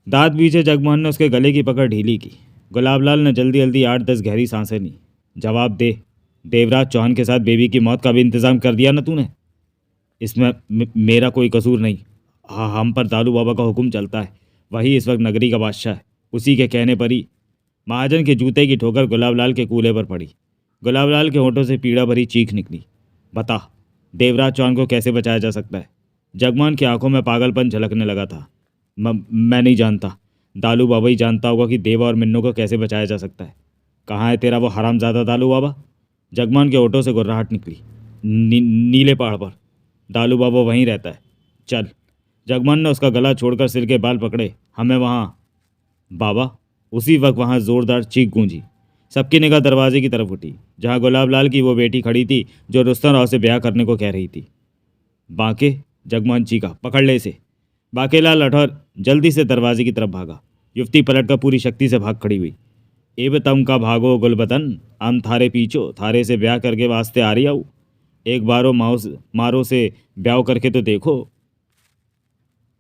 दांत बीचे जगमोहन ने उसके गले की पकड़ ढीली की। गुलाबलाल ने जल्दी जल्दी 8-10 गहरी सांसें ली। जवाब दे, देवराज चौहान के साथ बेबी की मौत का भी इंतजाम कर दिया ना तूने? इसमें मेरा कोई कसूर नहीं। हाँ, हम पर दालू बाबा का हुक्म चलता है, वही इस वक्त नगरी का बादशाह है, उसी के कहने पर ही। महाजन के जूते की ठोकर गुलाबलाल के कूल्हे पर पड़ी। गुलाबलाल के होठों से पीड़ा भरी चीख निकली। बता, देवराज चौहान को कैसे बचाया जा सकता है? जगमोहन की आंखों में पागलपन झलकने लगा था। मैं नहीं जानता। दालू बाबा ही जानता होगा कि देवा और मिन्नू को कैसे बचाया जा सकता है। कहाँ है तेरा वो हरामजादा दालू बाबा? जगमोहन के होठों से गुर्राहट निकली। नीले पहाड़ पर दालू बाबा वहीं रहता है, चल। जगमोहन ने उसका गला छोड़कर सिर के बाल पकड़े। हमें वहाँ। बाबा। उसी वक्त वहाँ ज़ोरदार चीख गूंजी। सबकी निगाह दरवाजे की तरफ उठी, जहाँ गुलाबलाल की वो बेटी खड़ी थी जो रुस्तम राव से ब्याह करने को कह रही थी। बांके, जगमोहन चीखा, पकड़ ले इसे। बाकेलाल लठौर जल्दी से दरवाजे की तरफ भागा। युवती पलटकर पूरी शक्ति से भाग खड़ी हुई। एब तम का भागो गुलबतन, हम थारे पीछो, थारे से ब्याह करके वास्ते आ रही आऊ। एक बारो मारो से ब्याह करके तो देखो।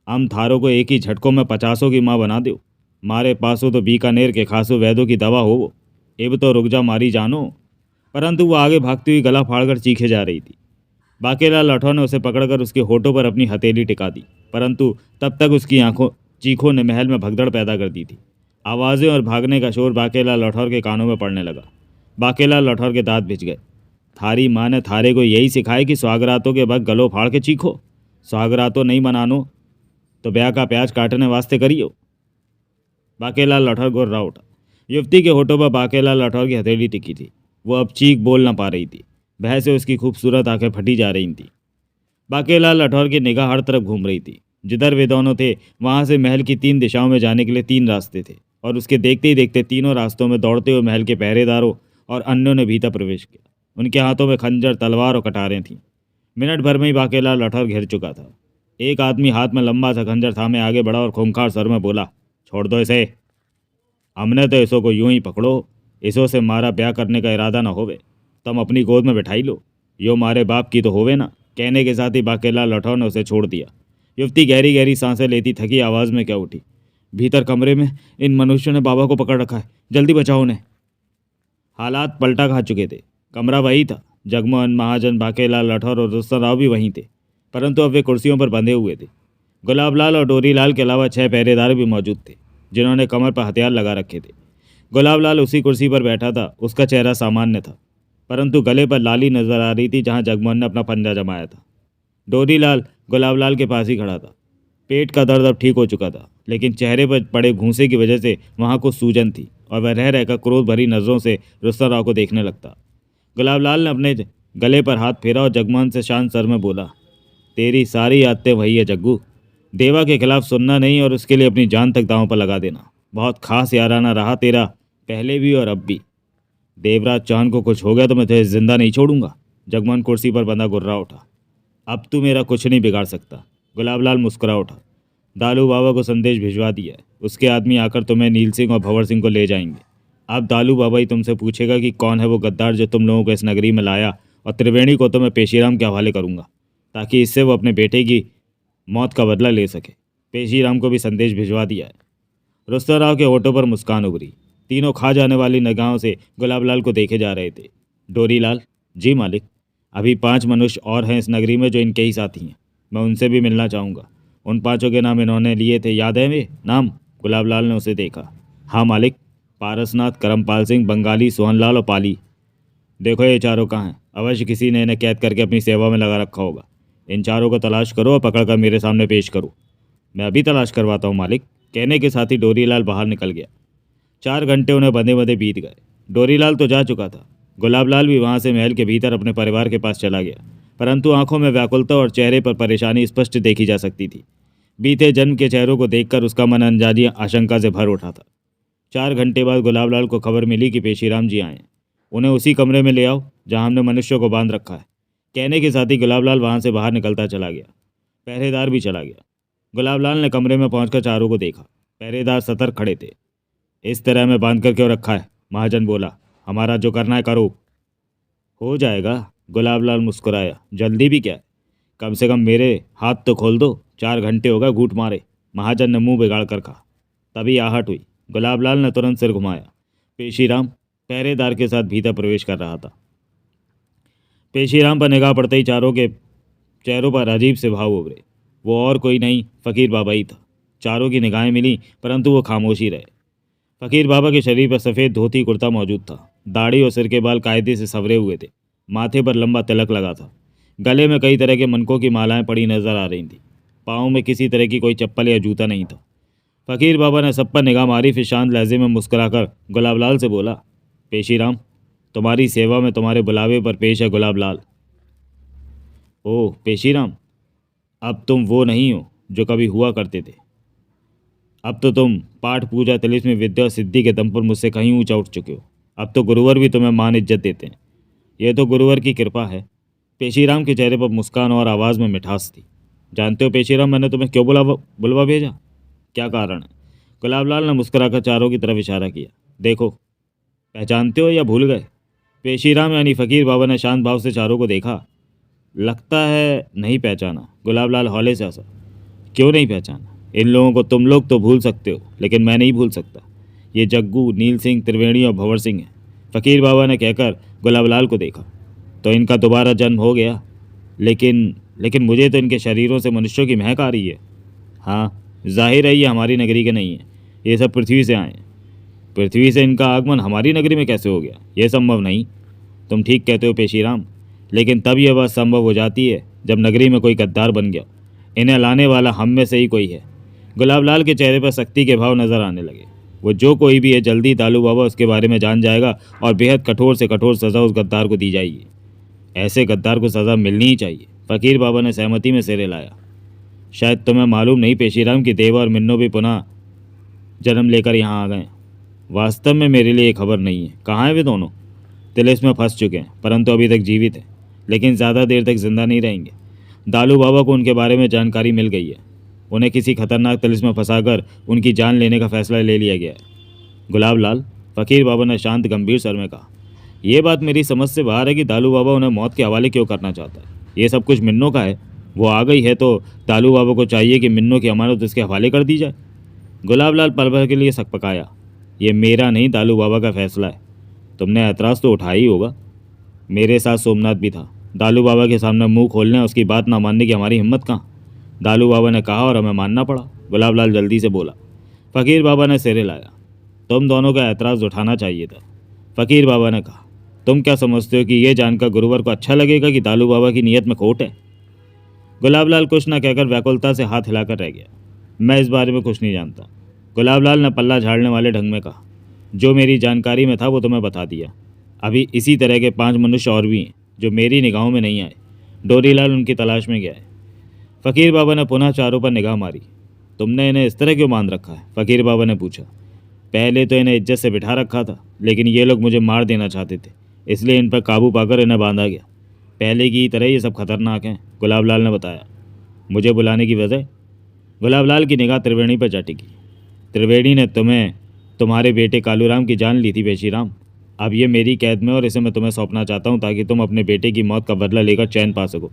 हम थारों को एक ही झटकों में 50 की माँ बना दो। मारे पासो तो बीकानेर के खासो वैद्यों की दवा हो वो। एब तो रुक जा मारी जानो। परंतु वो आगे भागती हुई गला फाड़कर चीखे जा रही थी। बाकेलाल राठौर ने उसे पकड़कर उसके होठों पर अपनी हथेली टिका दी, परंतु तब तक उसकी चीखों ने महल में भगदड़ पैदा कर दी थी। आवाज़ें और भागने का शोर बाकेलाल राठौर के कानों में पड़ने लगा। बाकेलाल राठौर के दांत भिज गए। थारी माँ ने थारे को यही सिखाया कि सुहागरातों के वक्त गलो फाड़ के चीखो। सुहागरातों नहीं मनानो तो ब्याह का प्याज काटने वास्ते करियो। बाकेलाल राठौर गुर्रा उठा। युवती के होठों पर बाकेलाल राठौर की हथेली टिकी थी। वो अब चीख बोल न पा रही थी। भय से उसकी खूबसूरत आंखें फटी जा रही थीं। बाकेलाल राठौर की निगाह हर तरफ घूम रही थी। जिधर वे दोनों थे वहां से महल की 3 दिशाओं में जाने के लिए 3 रास्ते थे, और उसके देखते ही देखते तीनों रास्तों में दौड़ते हुए महल के पहरेदारों और अन्यों ने भीतर प्रवेश किया। उनके हाथों में खंजर, तलवार और कटारें थीं। मिनट भर में ही बाकेलाल राठौर घिर चुका था। एक आदमी हाथ में लंबा सा खंजर थामे आगे बढ़ा और खूंखार स्वर में बोला, छोड़ दो इसे। हमने तो इसो को यूं ही पकड़ो। इसो से मारा ब्याह करने का इरादा न होवे, तुम अपनी गोद में बैठाई लो। यो मारे बाप की तो होवे ना। कहने के साथ ही बाकेलाल राठौर ने उसे छोड़ दिया। युवती गहरी गहरी सांसें लेती थकी आवाज़ में क्या उठी, भीतर कमरे में इन मनुष्यों ने बाबा को पकड़ रखा है, जल्दी बचाओ उन्हें। हालात पलटा खा चुके थे। कमरा वही था। जगमोहन महाजन, बाकेलाल राठौर और रुस्तम राव भी वहीं थे, परंतु अब वे कुर्सियों पर बंधे हुए थे। गुलाबलाल और डोरीलाल के अलावा 6 पहरेदार भी मौजूद थे, जिन्होंने कमर पर हथियार लगा रखे थे। गुलाबलाल उसी कुर्सी पर बैठा था। उसका चेहरा सामान्य था, परंतु गले पर लाली नजर आ रही थी जहां जगमोहन ने अपना पंजा जमाया था। डोरीलाल गुलाबलाल के पास ही खड़ा था। पेट का दर्द अब ठीक हो चुका था, लेकिन चेहरे पर पड़े घूंसे की वजह से वहां कुछ सूजन थी और वह रह रहकर क्रोध भरी नज़रों से रुस्तम राव को देखने लगता। गुलाबलाल ने अपने गले पर हाथ फेरा और जगमोहन से शांत स्वर में बोला, तेरी सारी आदतें वही है जग्गू। देवा के खिलाफ सुनना नहीं और उसके लिए अपनी जान तक दांव पर लगा देना। बहुत खास याराना रहा तेरा, पहले भी और अब भी। देवराज चौहान को कुछ हो गया तो मैं तुझे जिंदा नहीं छोड़ूंगा। जगमोहन कुर्सी पर बंधा गुर्रा उठा। अब तू मेरा कुछ नहीं बिगाड़ सकता। गुलाबलाल मुस्कुरा उठा। दालू बाबा को संदेश भिजवा दिया है। उसके आदमी आकर तुम्हें नील सिंह और भंवर सिंह को ले जाएंगे। अब दालू बाबा ही तुमसे पूछेगा कि कौन है वो गद्दार जो तुम लोगों को इस नगरी में लाया, और त्रिवेणी को तो मैं पेशीराम के हवाले करूंगा, ताकि इससे वो अपने बेटे की मौत का बदला ले सके। पेशीराम को भी संदेश भिजवा दिया है। रुस्तम राव के होठों पर मुस्कान उभरी। तीनों खा जाने वाली निगाहों से गुलाबलाल को देखे जा रहे थे। डोरीलाल, जी मालिक। अभी 5 मनुष्य और हैं इस नगरी में जो इनके ही साथी हैं। मैं उनसे भी मिलना चाहूँगा। उन 5 के नाम इन्होंने लिए थे, याद है वे नाम? गुलाबलाल ने उसे देखा। हाँ मालिक, पारसनाथ, करमपाल सिंह, बंगाली, सोहनलाल और पाली। देखो ये चारों कहाँ हैं? अवश्य किसी ने इन्हें कैद करके अपनी सेवा में लगा रखा होगा। इन चारों को तलाश करो और पकड़कर मेरे सामने पेश करो। मैं अभी तलाश करवाता हूँ मालिक। कहने के साथ ही डोरीलाल बाहर निकल गया। 4 घंटे उन्हें बंधे बंधे बीत गए। डोरीलाल तो जा चुका था। गुलाबलाल भी वहां से महल के भीतर अपने परिवार के पास चला गया, परंतु आंखों में व्याकुलता और चेहरे पर परेशानी स्पष्ट देखी जा सकती थी। बीते जन्म के चेहरों को देखकर उसका मन अनजानी आशंका से भर उठा था। 4 घंटे बाद गुलाबलाल को खबर मिली कि पेशीराम जी आए। उन्हें उसी कमरे में ले आओ जहां हमने मनुष्यों को बांध रखा है। कहने के साथ ही गुलाबलाल वहां से बाहर निकलता चला गया। पहरेदार भी चला गया। गुलाबलाल ने कमरे में पहुंचकर चारों को देखा। पहरेदार सतर्क खड़े थे। इस तरह में बांध कर क्यों रखा है? महाजन बोला। हमारा जो करना है करो। हो जाएगा। गुलाबलाल मुस्कुराया। जल्दी भी क्या है? कम से कम मेरे हाथ तो खोल दो। 4 घंटे हो गए घूट मारे। महाजन ने मुंह बिगाड़ कर कहा। तभी आहट हुई। गुलाबलाल ने तुरंत सिर घुमाया। पेशीराम पहरेदार के साथ भीतर प्रवेश कर रहा था। पेशीराम पर निगाह पड़ते ही चारों के चेहरों पर अजीब से भाव उभरे। वो और कोई नहीं, फकीर बाबा ही था। चारों की निगाहें मिली, परंतु वो खामोश ही रहे। फकीर बाबा के शरीर पर सफ़ेद धोती कुर्ता मौजूद था। दाढ़ी और सिर के बाल कायदे से संवरे हुए थे। माथे पर लंबा तिलक लगा था। गले में कई तरह के मनकों की मालाएं पड़ी नजर आ रही थीं। पाँव में किसी तरह की कोई चप्पल या जूता नहीं था। फकीर बाबा ने सब पर निगाह मारी, फिर शांत लहजे में मुस्कुराकर गुलाबलाल से बोला, पेशीराम, तुम्हारी सेवा में तुम्हारे बुलावे पर पेश है गुलाबलाल। ओह पेशीराम, अब तुम वो नहीं हो जो कभी हुआ करते थे। अब तो तुम पाठ, पूजा, तिलिस्म, विद्या और सिद्धि के दम पर मुझसे कहीं ऊंचा उठ चुके हो। अब तो गुरुवर भी तुम्हें मान इज्जत देते हैं। यह तो गुरुवर की कृपा है। पेशीराम के चेहरे पर मुस्कान और आवाज़ में मिठास थी। जानते हो पेशीराम, मैंने तुम्हें क्यों बुलवा भेजा? क्या कारण है? गुलाबलाल ने मुस्कुराकर चारों की तरफ इशारा किया। देखो, पहचानते हो या भूल गए? पेशीराम यानी फ़कीर बाबा ने शांत भाव से चारों को देखा। लगता है नहीं पहचाना। गुलाब लाल हौले से हंसा। क्यों नहीं पहचाना? इन लोगों को तुम लोग तो भूल सकते हो, लेकिन मैं नहीं भूल सकता। ये जग्गू, नील सिंह, त्रिवेणी और भंवर सिंह हैं। फ़कीर बाबा ने कहकर गुलाब लाल को देखा। तो इनका दोबारा जन्म हो गया। लेकिन मुझे तो इनके शरीरों से मनुष्यों की महक आ रही है। हाँ, जाहिर है ये हमारी नगरी के नहीं है। ये सब पृथ्वी से आए हैं। पृथ्वी से इनका आगमन हमारी नगरी में कैसे हो गया? ये संभव नहीं। तुम ठीक कहते हो पेशीराम, लेकिन तब यह बात संभव हो जाती है जब नगरी में कोई गद्दार बन गया। इन्हें लाने वाला हम में से ही कोई है। गुलाब लाल के चेहरे पर सख्ती के भाव नजर आने लगे। वो जो कोई भी है, जल्दी दालू बाबा उसके बारे में जान जाएगा और बेहद कठोर से कठोर सज़ा उस गद्दार को दी जाएगी। ऐसे गद्दार को सज़ा मिलनी ही चाहिए। फ़कीर बाबा ने सहमति में सिर हिलाया। शायद तुम्हें मालूम नहीं पेशीराम की देवा और मिन्नो भी पुनः जन्म लेकर यहाँ आ गए। वास्तव में मेरे लिए खबर नहीं है। कहाँ हैं वे दोनों? तिलिस में फंस चुके हैं, परंतु अभी तक जीवित हैं, लेकिन ज़्यादा देर तक जिंदा नहीं रहेंगे। दालू बाबा को उनके बारे में जानकारी मिल गई है। उन्हें किसी खतरनाक तिलिस में फंसाकर उनकी जान लेने का फैसला ले लिया गया है। गुलाब लाल, फ़कीर बाबा ने शांत गंभीर स्वर में कहा, यह बात मेरी समझ से बाहर है कि दालू बाबा उन्हें मौत के हवाले क्यों करना चाहता है। ये सब कुछ मिन्नो का है। वो आ गई है तो दालू बाबा को चाहिए कि मिन्नो की अमानत उसके हवाले कर दी जाए। गुलाब लाल पल भर के लिए सकपकाया। ये मेरा नहीं, दालू बाबा का फैसला है। तुमने ऐतराज़ तो उठाया ही होगा। मेरे साथ सोमनाथ भी था। दालू बाबा के सामने मुंह खोलने, उसकी बात ना मानने की हमारी हिम्मत कहाँ? दालू बाबा ने कहा और हमें मानना पड़ा। गुलाब लाल जल्दी से बोला। फ़कीर बाबा ने सिर हिलाया। तुम दोनों का ऐतराज़ उठाना चाहिए था। फ़कीर बाबा ने कहा, तुम क्या समझते हो कि यह जानकर गुरुवर को अच्छा लगेगा कि दालू बाबा की नीयत में खोट है? गुलाब लाल कुछ न कहकर व्याकुलता से हाथ हिलाकर रह गया। मैं इस बारे में कुछ नहीं जानता। गुलाब लाल ने पल्ला झाड़ने वाले ढंग में कहा। जो मेरी जानकारी में था वो तुम्हें बता दिया। अभी इसी तरह के 5 मनुष्य और भी हैं जो मेरी निगाहों में नहीं आए। डोरीलाल उनकी तलाश में गया है। फ़कीर बाबा ने पुनः चारों पर निगाह मारी। तुमने इन्हें इस तरह क्यों बांध रखा है? फ़कीर बाबा ने पूछा। पहले तो इन्हें इज्जत से बिठा रखा था, लेकिन ये लोग मुझे मार देना चाहते थे, इसलिए इन पर काबू पाकर इन्हें बांधा गया। पहले की तरह ये सब खतरनाक हैं, गुलाब लाल ने बताया। मुझे बुलाने की वजह? गुलाब लाल की निगाह त्रिवेणी पर जा टिकी। त्रिवेणी ने तुम्हारे बेटे कालूराम की जान ली थी पेशीराम। अब ये मेरी कैद में और इसे मैं तुम्हें सौंपना चाहता हूँ ताकि तुम अपने बेटे की मौत का बदला लेकर चैन पा सको।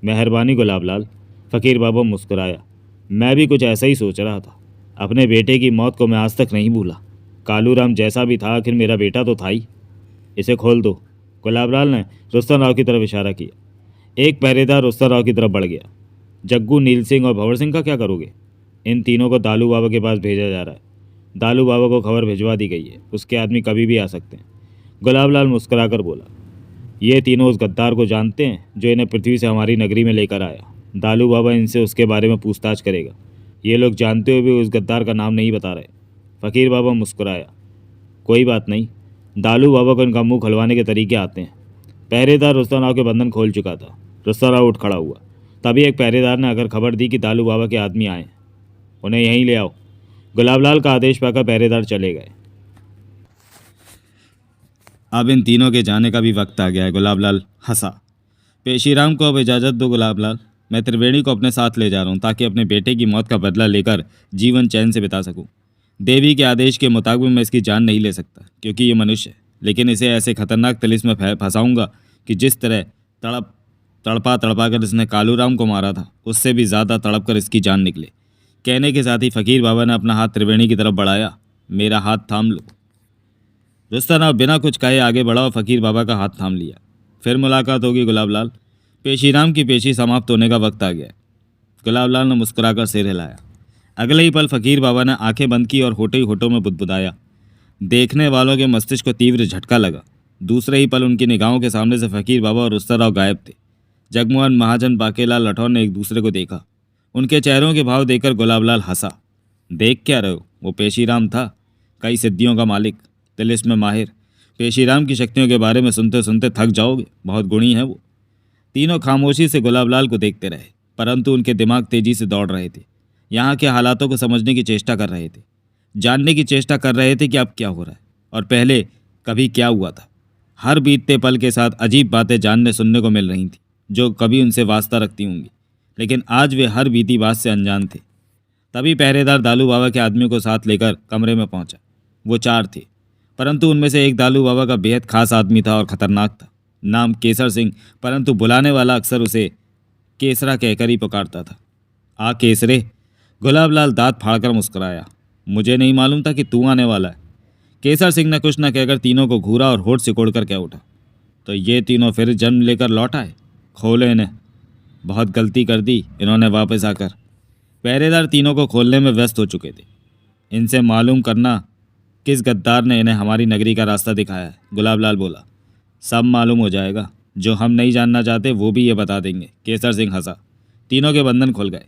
मेहरबानी गुलाब लाल। फ़कीर बाबा मुस्कुराया। मैं भी कुछ ऐसा ही सोच रहा था। अपने बेटे की मौत को मैं आज तक नहीं भूला। कालूराम जैसा भी था, आखिर मेरा बेटा तो था ही। इसे खोल दो। गुलाब लाल ने रुस्तम राव की तरफ इशारा किया। एक पहरेदार रुस्तम राव की तरफ बढ़ गया। जग्गू, नील सिंह और भंवर सिंह का क्या करोगे? इन तीनों को दालू बाबा के पास भेजा जा रहा है। दालू बाबा को खबर भिजवा दी गई है। उसके आदमी कभी भी आ सकते हैं। गुलाब लाल मुस्कुराकर बोला। ये तीनों उस गद्दार को जानते हैं जो इन्हें पृथ्वी से हमारी नगरी में लेकर आया। दालू बाबा इनसे उसके बारे में पूछताछ करेगा। ये लोग जानते हुए भी उस गद्दार का नाम नहीं बता रहे। फ़कीर बाबा मुस्कुराया। कोई बात नहीं, दालू बाबा को इनका मुंह खुलवाने के तरीके आते हैं। पहरेदार रुस्तम राव के बंधन खोल चुका था। रुस्तम राव उठ खड़ा हुआ। तभी एक पहरेदार ने आकर खबर दी कि दालू बाबा के आदमी आए। उन्हें यहीं ले आओ। गुलाब लाल का आदेश पाकर पहरेदार चले गए। अब इन तीनों के जाने का भी वक्त आ गया है। गुलाब लाल हंसा। पेशीराम को अब इजाज़त दो गुलाब लाल। मैं त्रिवेणी को अपने साथ ले जा रहा हूँ ताकि अपने बेटे की मौत का बदला लेकर जीवन चैन से बिता सकूँ। देवी के आदेश के मुताबिक मैं इसकी जान नहीं ले सकता क्योंकि ये मनुष्य है, लेकिन इसे ऐसे खतरनाक तिलिस में फंसाऊँगा कि जिस तरह तड़पा कर इसने कालूराम को मारा था, उससे भी ज़्यादा तड़प कर इसकी जान निकले। कहने के साथ ही फ़कीर बाबा ने अपना हाथ त्रिवेणी की तरफ बढ़ाया। मेरा हाथ थाम लो। रुस्तम बिना कुछ कहे आगे बढ़ा और फ़कीर बाबा का हाथ थाम लिया। फिर मुलाकात होगी गुलाब लाल। पेशीराम की पेशी समाप्त होने का वक्त आ गया। गुलाब लाल ने मुस्कुराकर सिर हिलाया। अगले ही पल फ़कीर बाबा ने आंखें बंद की और होठे ही होठों में बुदबुदाया। देखने वालों के मस्तिष्क को तीव्र झटका लगा। दूसरे ही पल उनकी निगाहों के सामने से फ़कीर बाबा और रुस्तम राव गायब थे। जगमोहन महाजन, बाकेलाल राठौर ने एक दूसरे को देखा। उनके चेहरों के भाव देखकर गुलाब लाल हंसा। देख क्या रहे हो? वो पेशीराम था, कई सिद्धियों का मालिक, तिलिस में माहिर। पेशीराम की शक्तियों के बारे में सुनते सुनते थक जाओगे, बहुत गुणी है वो। तीनों खामोशी से गुलाब लाल को देखते रहे, परंतु उनके दिमाग तेजी से दौड़ रहे थे। यहाँ के हालातों को समझने की चेष्टा कर रहे थे, जानने की चेष्टा कर रहे थे कि अब क्या हो रहा है और पहले कभी क्या हुआ था। हर बीतते पल के साथ अजीब बातें जानने सुनने को मिल रही थी जो कभी उनसे वास्ता रखती होंगी, लेकिन आज वे हर बीती बात से अनजान थे। तभी पहरेदार दालू बाबा के आदमियों को साथ लेकर कमरे में पहुंचा। वो 4 थे, परंतु उनमें से एक दालू बाबा का बेहद खास आदमी था और खतरनाक था। नाम केसर सिंह, परंतु बुलाने वाला अक्सर उसे केसरा कहकर ही पुकारता था। आ केसरे। गुलाब लाल दांत फाड़कर मुस्कुराया। मुझे नहीं मालूम था कि तू आने वाला है। केसर सिंह ने कुछ न कहकर तीनों को घूरा और होठ सिकोड़कर कह उठा, तो ये तीनों फिर जन्म लेकर लौट आए? खोले इन्हें। बहुत गलती कर दी इन्होंने वापस आकर। पहरेदार तीनों को खोलने में व्यस्त हो चुके थे। इनसे मालूम करना किस गद्दार ने इन्हें हमारी नगरी का रास्ता दिखाया है, गुलाब लाल बोला। सब मालूम हो जाएगा, जो हम नहीं जानना चाहते वो भी ये बता देंगे। केसर सिंह हंसा। तीनों के बंधन खुल गए।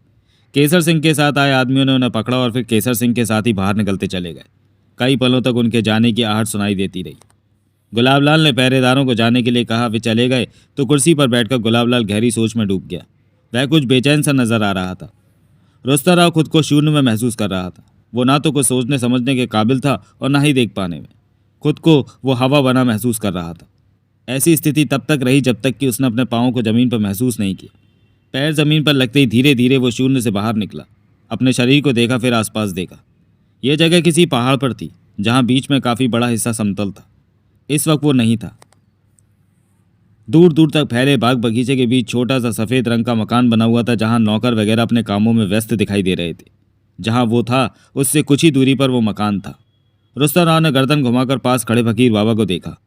केसर सिंह के साथ आए आदमियों ने उन्हें पकड़ा और फिर केसर सिंह के साथ ही बाहर निकलते चले गए। कई पलों तक उनके जाने की आहट सुनाई देती रही। गुलाब लाल ने पहरेदारों को जाने के लिए कहा। वे चले गए तो कुर्सी पर बैठकर गुलाब लाल गहरी सोच में डूब गया। वह कुछ बेचैन सा नजर आ रहा था। रुस्ता राव खुद को शून्य में महसूस कर रहा था। वो ना तो कुछ सोचने समझने के काबिल था और ना ही देख पाने में। खुद को वो हवा बना महसूस कर रहा था। ऐसी स्थिति तब तक रही जब तक कि उसने अपने पाँव को जमीन पर महसूस नहीं किया। पैर जमीन पर लगते ही धीरे धीरे वो शून्य से बाहर निकला। अपने शरीर को देखा, फिर आसपास देखा। यह जगह किसी पहाड़ पर थी, जहाँ बीच में काफ़ी बड़ा हिस्सा समतल था। इस वक्त वो नहीं था। दूर दूर तक फैले बाग बगीचे के बीच छोटा सा सफ़ेद रंग का मकान बना हुआ था, जहाँ नौकर वगैरह अपने कामों में व्यस्त दिखाई दे रहे थे। जहाँ वो था उससे कुछ ही दूरी पर वो मकान था। रुस्ता राव ने गर्दन घुमाकर पास खड़े फकीर बाबा को देखा।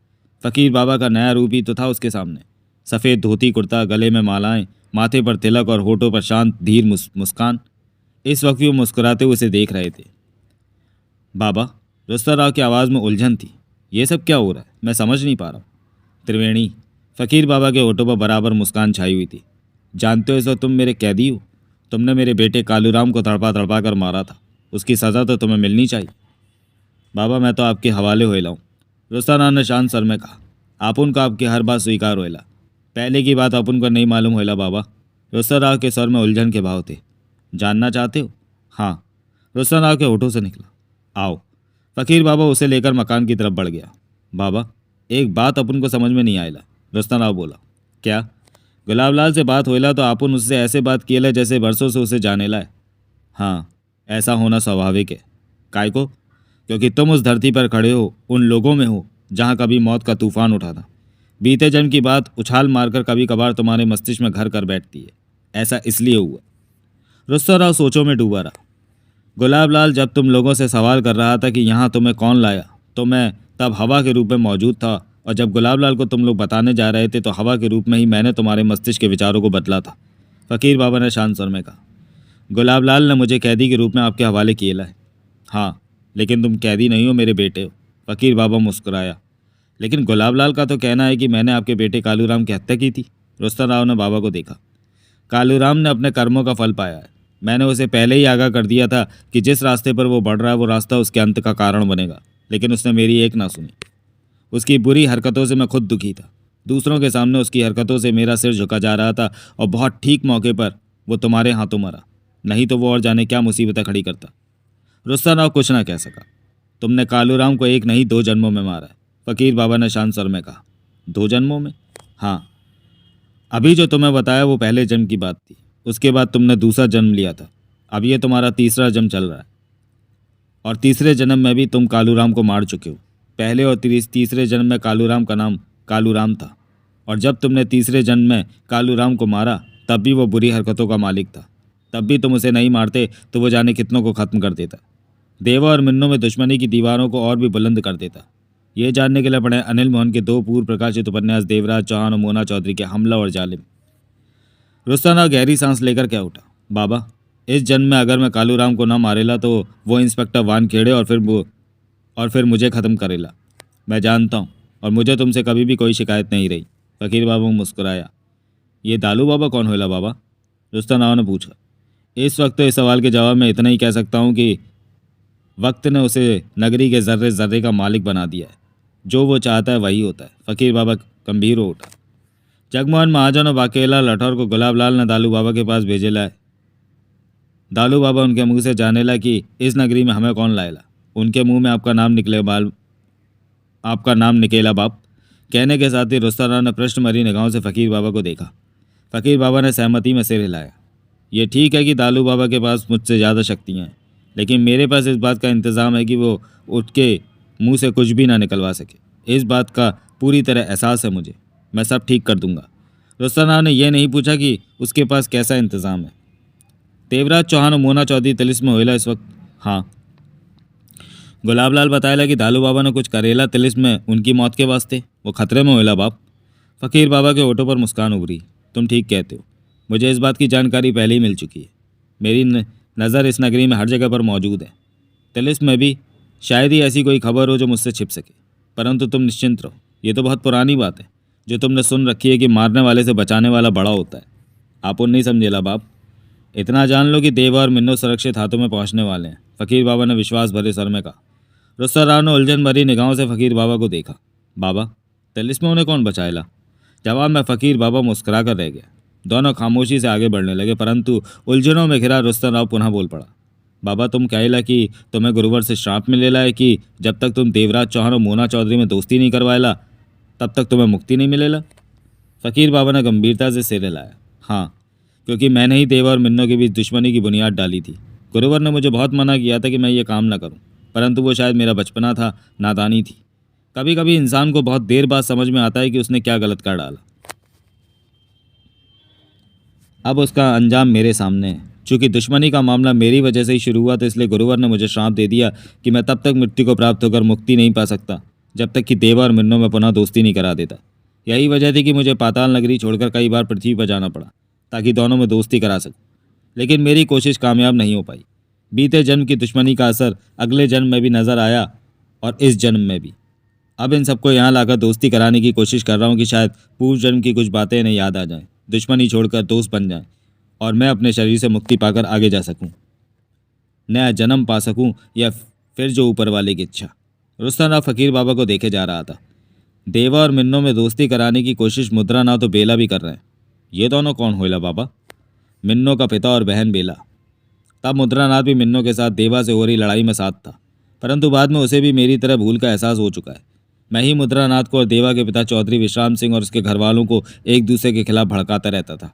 फकीर बाबा का नया रूप ही तो था उसके सामने। सफ़ेद धोती कुर्ता, गले में मालाएं, माथे पर तिलक और होठों पर शांत धीर मुस्कान। इस वक्त भी वो मुस्कुराते हुए उसे देख रहे थे। बाबा, रुस्ता राव की आवाज़ में उलझन थी। ये सब क्या हो रहा है? मैं समझ नहीं पा रहा। त्रिवेणी, फकीर बाबा के होठों पर बराबर मुस्कान छाई हुई थी। जानते हो इस वक्त तुम मेरे कैदी हो। तुमने मेरे बेटे कालूराम को तड़पा तड़पा कर मारा था। उसकी सज़ा तो तुम्हें मिलनी चाहिए। बाबा, मैं तो आपके हवाले होएला हूँ, रुस्ता राव ने शांत स्वर में कहा। आपुन को आपकी हर बात स्वीकार होएला। पहले की बात अपुन को नहीं मालूम होएला बाबा। रुस्ता राव के स्वर में उलझन के भाव थे। जानना चाहते हो? हाँ, रुस्ता राव के होठों से निकला। आओ। फकीर बाबा उसे लेकर मकान की तरफ बढ़ गया। बाबा, एक बात अपन को समझ में नहीं आयला, रुस्ता राव बोला। क्या? गुलाब लाल से बात होइला तो आपुन उससे ऐसे बात किएला जैसे बरसों से उसे जानेला है। हाँ, ऐसा होना स्वाभाविक है। काय को? क्योंकि तुम उस धरती पर खड़े हो, उन लोगों में हो जहाँ कभी मौत का तूफान उठा था। बीते जन्म की बात उछाल मारकर कभी कभार तुम्हारे मस्तिष्क में घर कर बैठती है। ऐसा इसलिए हुआ। रुस्ता राव सोचों में डूबा रहा। गुलाब लाल जब तुम लोगों से सवाल कर रहा था कि यहाँ तुम्हें कौन लाया, तो मैं तब हवा के रूप में मौजूद था, और जब गुलाब लाल को तुम लोग बताने जा रहे थे तो हवा के रूप में ही मैंने तुम्हारे मस्तिष्क के विचारों को बदला था। फकीर बाबा ने शांत स्वर में कहा। गुलाब लाल ने मुझे कैदी के रूप में आपके हवाले किया है। हाँ, लेकिन तुम कैदी नहीं हो, मेरे बेटे हो। फकीर बाबा मुस्कुराया। लेकिन गुलाब लाल का तो कहना है कि मैंने आपके बेटे कालूराम की हत्या की थी। रुस्ता राव ने बाबा को देखा। कालूराम ने अपने कर्मों का फल पाया है। मैंने उसे पहले ही आगाह कर दिया था कि जिस रास्ते पर वो बढ़ रहा है वो रास्ता उसके अंत का कारण बनेगा, लेकिन उसने मेरी एक ना सुनी। उसकी बुरी हरकतों से मैं खुद दुखी था। दूसरों के सामने उसकी हरकतों से मेरा सिर झुका जा रहा था, और बहुत ठीक मौके पर वो तुम्हारे हाथों मरा, नहीं तो वो और जाने क्या मुसीबतें खड़ी करता। रुस्ता राव कुछ ना कह सका। तुमने कालूराम को एक नहीं 2 जन्मों में मारा है, फकीर बाबा ने शांत स्वर में कहा। 2 जन्मों में? हाँ, अभी जो तुम्हें बताया वो पहले जन्म की बात थी। उसके बाद तुमने दूसरा जन्म लिया था। अब ये तुम्हारा तीसरा जन्म चल रहा है, और तीसरे जन्म में भी तुम कालूराम को मार चुके हो। पहले और तीसरे जन्म में कालूराम का नाम कालूराम था, और जब तुमने तीसरे जन्म में कालूराम को मारा तब भी वो बुरी हरकतों का मालिक था। तब भी तुम उसे नहीं मारते तो वो जाने कितनों को ख़त्म कर देता। देवा और मिन्नों में दुश्मनी की दीवारों को और भी बुलंद कर देता। ये जानने के लिए पढ़े अनिल मोहन के 2 पूर्व प्रकाशित उपन्यास देवराज चौहान और मोना चौधरी के हमला और जालिम। रुस्ता राव गहरी सांस लेकर क्या उठा। बाबा, इस जन्म में अगर मैं कालूराम को ना मारेला तो वो इंस्पेक्टर वानखेड़े और फिर मुझे ख़त्म करेला। मैं जानता हूँ, और मुझे तुमसे कभी भी कोई शिकायत नहीं रही। फकीर बाबा मुस्कुराया। ये दालू बाबा कौन होला बाबा? रुस्ता राव ने पूछा। इस वक्त तो इस सवाल के जवाब में इतना ही कह सकता हूँ कि वक्त ने उसे नगरी के ज़र्रे ज़र्रे का मालिक बना दिया है। जो वो चाहता है वही होता है। फकीर बाबा गंभीर हो उठा। जगमोहन महाजन और बाकेला लठौर को गुलाब लाल ने दालू बाबा के पास भेजेला है। दालू बाबा उनके मुंह से जानेला कि इस नगरी में हमें कौन लाएला। उनके मुंह में आपका नाम निकेला बाप। कहने के साथ ही रुस्ता राव ने प्रश्न मरी निगाहों से फकीर बाबा को देखा। फकीर बाबा ने सहमति में सिर हिलाया। ये ठीक है कि दालू बाबा के पास मुझसे ज़्यादा शक्तियाँ हैं, लेकिन मेरे पास इस बात का इंतज़ाम है कि वो उठ के मुंह से कुछ भी ना निकलवा सके। इस बात का पूरी तरह एहसास है मुझे। मैं सब ठीक कर दूंगा। रुस्तम राव ने यह नहीं पूछा कि उसके पास कैसा इंतज़ाम है। देवराज चौहान और मोना चौधरी तिलिस्म में होइला इस वक्त। हाँ, गुलाबलाल बताया कि दालू बाबा ने कुछ करेला तिलिस्म में उनकी मौत के वास्ते। वो खतरे में होइला बाप। फ़कीर बाबा के होठों पर मुस्कान उभरी। तुम ठीक कहते हो, मुझे इस बात की जानकारी पहले ही मिल चुकी है। मेरी नज़र इस नगरी में हर जगह पर मौजूद है। तिलिस्म में भी शायद ही ऐसी कोई खबर हो जो मुझसे छिप सके। परंतु तुम निश्चिंत रहो, ये तो बहुत पुरानी बात है जो तुमने सुन रखी है कि मारने वाले से बचाने वाला बड़ा होता है। आप उन नहीं समझेला बाप। इतना जान लो कि देवा और मिन्नो सुरक्षित हाथों में पहुंचने वाले हैं, फ़कीर बाबा ने विश्वास भरे स्वर में कहा। रुस्तम राव ने उलझन भरी निगाहों से फ़कीर बाबा को देखा। बाबा, तिलिस्म में उन्हें कौन बचाएला? जवाब में फ़कीर बाबा मुस्कुरा कर रह गया। दोनों खामोशी से आगे बढ़ने लगे, परंतु उलझनों में घिरा रुस्तम राव पुनः बोल पड़ा। बाबा, तुम कहेला कि तुम्हें गुरुवर से श्राप में लेला है कि जब तक तुम देवराज चौहान और मोना चौधरी में दोस्ती नहीं करवाएला तब तक तुम्हें मुक्ति नहीं मिलेला? फ़कीर बाबा ने गंभीरता से सिर हिलाया। हाँ, क्योंकि मैंने ही देवा और मिन्नो के बीच दुश्मनी की बुनियाद डाली थी। गुरुवर ने मुझे बहुत मना किया था कि मैं ये काम ना करूं, परंतु वो शायद मेरा बचपना था, नादानी थी। कभी कभी इंसान को बहुत देर बाद समझ में आता है कि उसने क्या गलत कर डाला। अब उसका अंजाम मेरे सामने है। चूंकि दुश्मनी का मामला मेरी वजह से ही शुरू हुआ, तो इसलिए गुरुवर ने मुझे श्राप दे दिया कि मैं तब तक मृत्यु को प्राप्त होकर मुक्ति नहीं पा सकता जब तक कि देवा और मिन्नो में पुनः दोस्ती नहीं करा देता। यही वजह थी कि मुझे पाताल नगरी छोड़कर कई बार पृथ्वी पर जाना पड़ा ताकि दोनों में दोस्ती करा सकूं। लेकिन मेरी कोशिश कामयाब नहीं हो पाई। बीते जन्म की दुश्मनी का असर अगले जन्म में भी नजर आया और इस जन्म में भी। अब इन सबको यहाँ लाकर दोस्ती कराने की कोशिश कर रहा हूँ कि शायद पूर्व जन्म की कुछ बातें इन्हें याद आ जाएं, दुश्मनी छोड़कर दोस्त बन जाएं और मैं अपने शरीर से मुक्ति पाकर आगे जा सकूं, नया जन्म पा सकूं, या फिर जो ऊपर वाले की इच्छा। रुस्तम राव फ़कीर बाबा को देखे जा रहा था। देवा और मिन्नो में दोस्ती कराने की कोशिश मुद्रा नाथ तो बेला भी कर रहे हैं। ये दोनों कौन होइला बाबा? मिन्नो का पिता और बहन बेला। तब मुद्रानाथ भी मिन्नो के साथ देवा से हो रही लड़ाई में साथ था, परंतु बाद में उसे भी मेरी तरह भूल का एहसास हो चुका है। मैं ही मुद्रानाथ को और देवा के पिता चौधरी विश्राम सिंह और उसके घर वालों को एक दूसरे के खिलाफ भड़काता रहता था,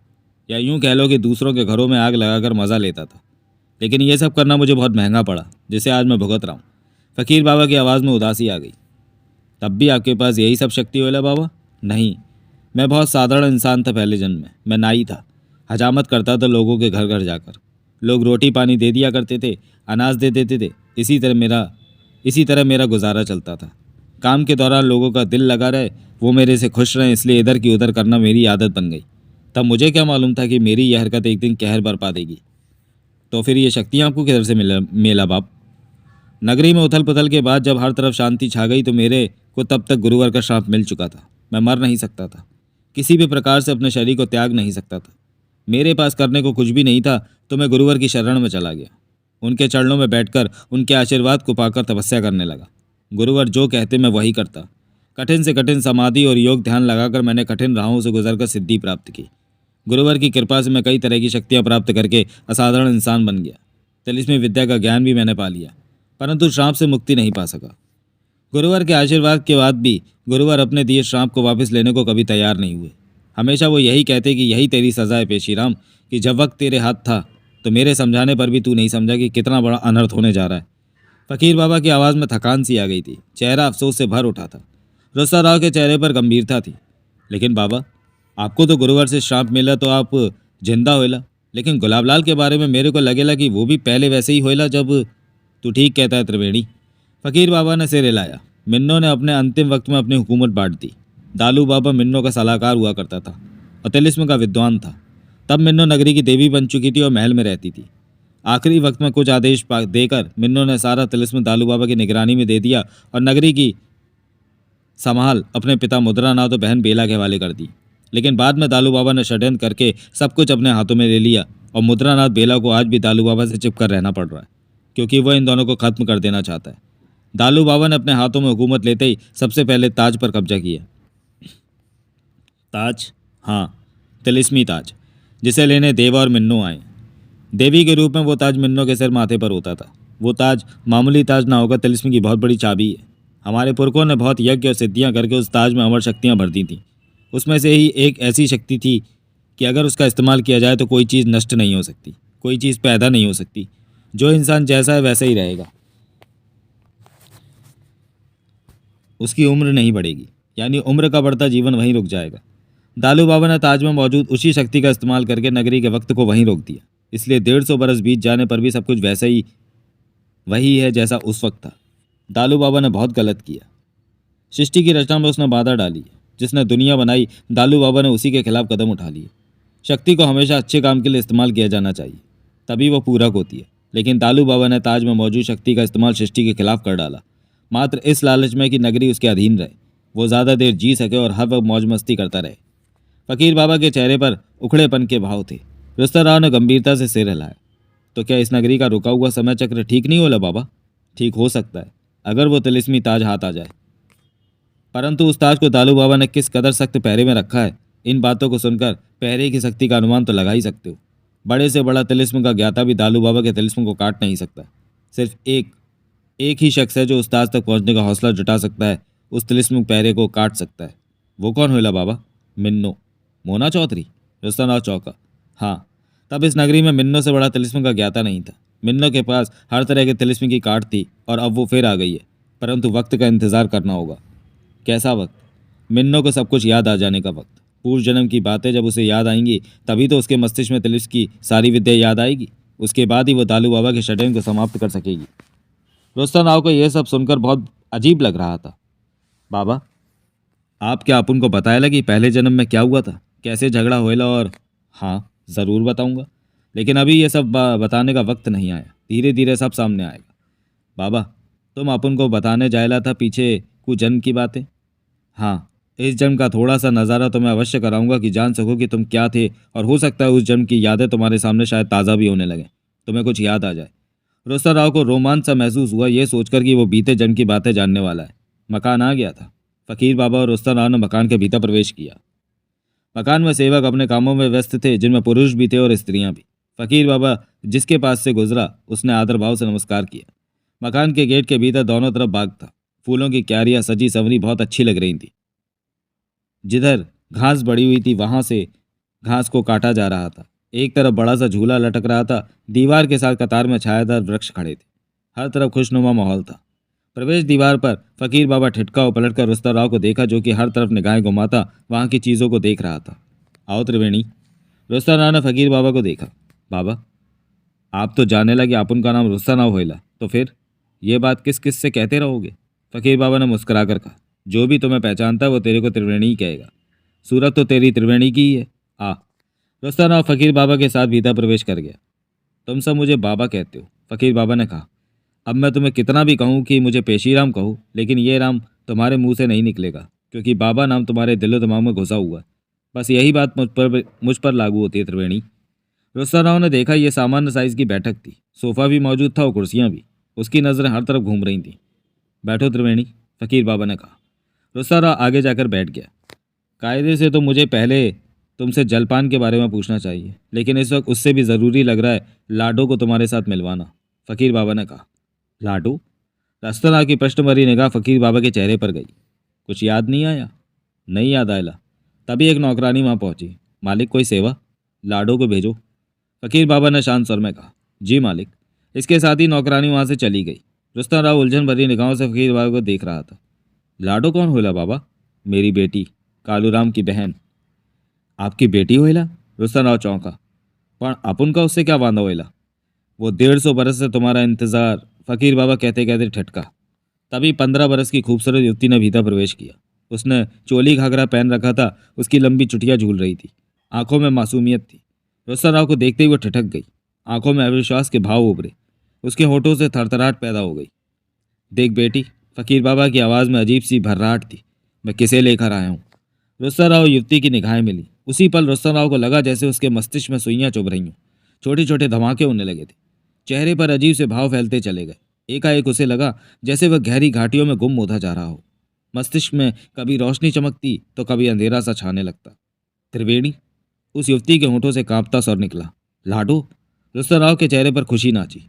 या यूं कह लो कि दूसरों के घरों में आग लगाकर मज़ा लेता था। लेकिन ये सब करना मुझे बहुत महंगा पड़ा, जिसे आज मैं भुगत रहा हूँ। फ़कीर बाबा की आवाज़ में उदासी आ गई। तब भी आपके पास यही सब शक्ति होला बाबा? नहीं, मैं बहुत साधारण इंसान था पहले जन्म में। मैं नाई था, हजामत करता था लोगों के घर घर जाकर। लोग रोटी पानी दे दिया करते थे, अनाज दे देते थे। इसी तरह मेरा गुजारा चलता था। काम के दौरान लोगों का दिल लगा रहे, वो मेरे से खुश रहें, इसलिए इधर की उधर करना मेरी आदत बन गई। तब मुझे क्या मालूम था कि मेरी यह हरकत एक दिन कहर बरपा देगी। तो फिर ये शक्तियाँ आपको किधर से मेला बाप? नगरी में उथल पुथल के बाद जब हर तरफ शांति छा गई तो मेरे को तब तक गुरुवर का श्राप मिल चुका था। मैं मर नहीं सकता था, किसी भी प्रकार से अपने शरीर को त्याग नहीं सकता था। मेरे पास करने को कुछ भी नहीं था, तो मैं गुरुवर की शरण में चला गया। उनके चरणों में बैठकर उनके आशीर्वाद को पाकर तपस्या करने लगा। गुरुवर जो कहते मैं वही करता। कठिन से कठिन समाधि और योग ध्यान लगाकर मैंने कठिन राहों से गुजरकर सिद्धि प्राप्त की। गुरुवर की कृपा से मैं कई तरह की शक्तियाँ प्राप्त करके असाधारण इंसान बन गया। तिलिस्मी विद्या का ज्ञान भी मैंने पा लिया, परंतु श्राप से मुक्ति नहीं पा सका। गुरुवर के आशीर्वाद के बाद भी गुरुवर अपने दिए श्राप को वापस लेने को कभी तैयार नहीं हुए। हमेशा वो यही कहते कि यही तेरी सज़ा है पेशीराम, कि जब वक्त तेरे हाथ था तो मेरे समझाने पर भी तू नहीं समझा कि कितना बड़ा अनर्थ होने जा रहा है। फ़कीर बाबा की आवाज़ में थकान सी आ गई थी, चेहरा अफसोस से भर उठा था। रुस्तम राव के चेहरे पर गंभीरता थी। लेकिन बाबा, आपको तो गुरुवर से श्राप मिला तो आप जिंदा होइला, लेकिन गुलाबलाल के बारे में मेरे को लगेला कि वो भी पहले वैसे ही होइला जब। तू ठीक कहता है त्रिवेणी। फ़कीर बाबा ने सिर हिलाया। मिन्नो ने अपने अंतिम वक्त में अपनी हुकूमत बांट दी। दालू बाबा मिन्नो का सलाहकार हुआ करता था और तिलिस्म का विद्वान था। तब मिन्नो नगरी की देवी बन चुकी थी और महल में रहती थी। आखिरी वक्त में कुछ आदेश देकर मिन्नो ने सारा तिलिस्म दालू बाबा की निगरानी में दे दिया और नगरी की संभाल अपने पिता मुद्रानाथ और बहन बेला के हवाले कर दी। लेकिन बाद में दालू बाबा ने षड्यंत्र करके सब कुछ अपने हाथों में ले लिया और मुद्रानाथ बेला को आज भी दालू बाबा से चिपकर रहना पड़ रहा है, क्योंकि वह इन दोनों को खत्म कर देना चाहता है। दालू बाबा ने अपने हाथों में हुकूमत लेते ही सबसे पहले ताज पर कब्जा किया। ताज? हाँ, तिलिस्मी ताज, जिसे लेने देवा और मिन्नो आए। देवी के रूप में वो ताज मिन्नो के सिर माथे पर होता था। वो ताज मामूली ताज ना होकर तिलिस्मी की बहुत बड़ी चाबी है। हमारे पुरखों ने बहुत यज्ञ और सिद्धियाँ करके उस ताज में अमर शक्तियाँ भर दी थीं। उसमें से ही एक ऐसी शक्ति थी कि अगर उसका इस्तेमाल किया जाए तो कोई चीज़ नष्ट नहीं हो सकती, कोई चीज़ पैदा नहीं हो सकती। जो इंसान जैसा है वैसा ही रहेगा। उसकी उम्र नहीं बढ़ेगी, यानी उम्र का बढ़ता जीवन वहीं रुक जाएगा। दालू बाबा ने ताज में मौजूद उसी शक्ति का इस्तेमाल करके नगरी के वक्त को वहीं रोक दिया। इसलिए 150 बरस बीत जाने पर भी सब कुछ वैसा ही वही है जैसा उस वक्त था। दालू बाबा ने बहुत गलत किया। सृष्टि की रचना में उसने बाधा डाली। जिसने दुनिया बनाई, दालू बाबा ने उसी के खिलाफ कदम उठा लिए। शक्ति को हमेशा अच्छे काम के लिए इस्तेमाल किया जाना चाहिए, तभी वो पूरक होती है। लेकिन दालू बाबा ने ताज में मौजूद शक्ति का इस्तेमाल सृष्टि के खिलाफ कर डाला, मात्र इस लालच में कि नगरी उसके अधीन रहे, वो ज़्यादा देर जी सके और हर वक्त मौज मस्ती करता रहे। फकीर बाबा के चेहरे पर उखड़ेपन के भाव थे। रुस्तर राव ने गंभीरता से सिर हिलाया। तो क्या इस नगरी का रुका हुआ समय चक्र ठीक नहीं होला बाबा? ठीक हो सकता है अगर वो तिलिस्मी ताज हाथ आ जाए, परंतु उस ताज को दालू बाबा ने किस कदर सख्त पहरे में रखा है, इन बातों को सुनकर पहरे की शक्ति का अनुमान तो लगा ही सकते हो। बड़े से बड़ा तिलिस्म का ज्ञाता भी दालू बाबा के तिलिस्म को काट नहीं सकता। सिर्फ एक ही शख्स है जो उस ताज तक पहुंचने का हौसला जुटा सकता है, उस तिलिस्म पहरे को काट सकता है। वो कौन होला बाबा? मिन्नो। मोना चौधरी? रुस्तम चौका। हाँ, तब इस नगरी में मिन्नो से बड़ा तिलिस्म का ज्ञाता नहीं था। मिन्नो के पास हर तरह के तिलिस्म की काट थी और अब वो फिर आ गई है, परंतु वक्त का इंतजार करना होगा। कैसा वक्त? मिन्नो को सब कुछ याद आ जाने का वक्त। पूर्व जन्म की बातें जब उसे याद आएंगी तभी तो उसके मस्तिष्क में तिलिस्म की सारी विद्या याद आएगी। उसके बाद ही वो दालू बाबा के षड्यंत्र को समाप्त कर सकेगी। रुस्तम राव को यह सब सुनकर बहुत अजीब लग रहा था। बाबा, आप क्या अपन को बताया लगी पहले जन्म में क्या हुआ था, कैसे झगड़ा होएला? और हाँ, ज़रूर बताऊंगा, लेकिन अभी ये सब बताने का वक्त नहीं आया। धीरे धीरे सब सामने आएगा। बाबा, तुम अपन को बताने जायला था पीछे कुछ जन्म की बातें? हाँ, इस जन्म का थोड़ा सा नज़ारा तो मैं अवश्य कराऊंगा कि जान सको कि तुम क्या थे, और हो सकता है उस जन्म की यादें तुम्हारे सामने शायद ताज़ा भी होने लगे, तुम्हें कुछ याद आ जाए। रुस्तम राव को रोमांच सा महसूस हुआ ये सोचकर कि वो बीते जन्म की बातें जानने वाला है। मकान आ गया था। फकीर बाबा और रुस्तम राव ने मकान के भीतर प्रवेश किया। मकान में सेवक अपने कामों में व्यस्त थे, जिनमें पुरुष भी थे और स्त्रियां भी। फकीर बाबा जिसके पास से गुजरा उसने आदर भाव से नमस्कार किया। मकान के गेट के भीतर दोनों तरफ बाग था। फूलों की क्यारियां सजी संवरी बहुत अच्छी लग रही थी। जिधर घास बड़ी हुई थी वहां से घास को काटा जा रहा था। एक तरफ बड़ा सा झूला लटक रहा था। दीवार के साथ कतार में छायादार वृक्ष खड़े थे। हर तरफ खुशनुमा माहौल था। प्रवेश द्वार पर फकीर बाबा ठिठका और पलटकर रुस्तम राव को देखा, जो कि हर तरफ निगाहें घुमाता वहां की चीज़ों को देख रहा था। आओ त्रिवेणी। रुस्तम राव ने फकीर बाबा को देखा। बाबा, आप तो जाने लगे अपन का नाम रुस्तम राव होइला, तो फिर ये बात किस किस से कहते रहोगे? फकीर बाबा ने मुस्कुराकर कहा, जो भी तुम्हें पहचानता है वो तेरे को त्रिवेणी ही कहेगा। सूरत तो तेरी त्रिवेणी की ही है। आ। रुस्तम राव फकीर बाबा के साथ भीतर प्रवेश कर गया। तुम सब मुझे बाबा कहते हो, फकीर बाबा ने कहा। अब मैं तुम्हें कितना भी कहूँ कि मुझे पेशीराम कहूँ, लेकिन ये राम तुम्हारे मुंह से नहीं निकलेगा, क्योंकि बाबा नाम तुम्हारे दिलो दिमाग में घुसा हुआ है। बस यही बात मुझ पर लागू होती है त्रिवेणी। रुस्तम राव ने देखा ये सामान्य साइज की बैठक थी। सोफा भी मौजूद था और कुर्सियाँ भी। उसकी नज़रें हर तरफ घूम रही थीं। बैठो त्रिवेणी, फकीर बाबा ने कहा। रुस्तम राव आगे जाकर बैठ गया। कायदे से तो मुझे पहले तुमसे जलपान के बारे में पूछना चाहिए, लेकिन इस वक्त उससे भी ज़रूरी लग रहा है लाडो को तुम्हारे साथ मिलवाना, फकीर बाबा ने कहा। लाडो? रुस्तम राव की प्रश्न भरी निगाह फकीर बाबा के चेहरे पर गई। कुछ याद नहीं आया? नहीं याद आयला। तभी एक नौकरानी वहाँ पहुंची। मालिक, कोई सेवा? लाडो को भेजो, फकीर बाबा ने शांत स्वर में कहा। जी मालिक। इसके साथ ही नौकरानी वहाँ से चली गई। रुस्तम राव उलझन भरी निगाहों से फकीर बाबा को देख रहा था। लाडो कौन होला बाबा? मेरी बेटी, कालूराम की बहन। आपकी बेटी होइला? रुस्तम राव चौंका। पर अपन का उससे क्या वांदा होइला? वो 150 बरस से तुम्हारा इंतजार, फकीर बाबा कहते कहते ठटका। तभी 15 बरस की खूबसूरत युवती ने भीतर प्रवेश किया। उसने चोली घाघरा पहन रखा था। उसकी लंबी चुटिया झूल रही थी। आंखों में मासूमियत थी। रुस्तम राव को देखते ही वो ठिठक गई। आंखों में अविश्वास के भाव उभरे। उसके होठों से थरथराहट पैदा हो गई। देख बेटी, फकीर बाबा की आवाज़ में अजीब सी भर्राहट थी, मैं किसे लेकर आया हूँ? रुस्तम राव युवती की निगाहें मिली। उसी पल रुस्तम राव को लगा जैसे उसके मस्तिष्क में सुइयां चुभ रही हों। छोटे छोटे धमाके होने लगे थे। चेहरे पर अजीब से भाव फैलते चले गए। एकाएक उसे लगा जैसे वह गहरी घाटियों में गुम होता जा रहा हो। मस्तिष्क में कभी रोशनी चमकती तो कभी अंधेरा सा छाने लगता। त्रिवेणी? उस युवती के होठों से कांपता स्वर निकला। लाडो? रुस्तम राव के चेहरे पर खुशी नाची।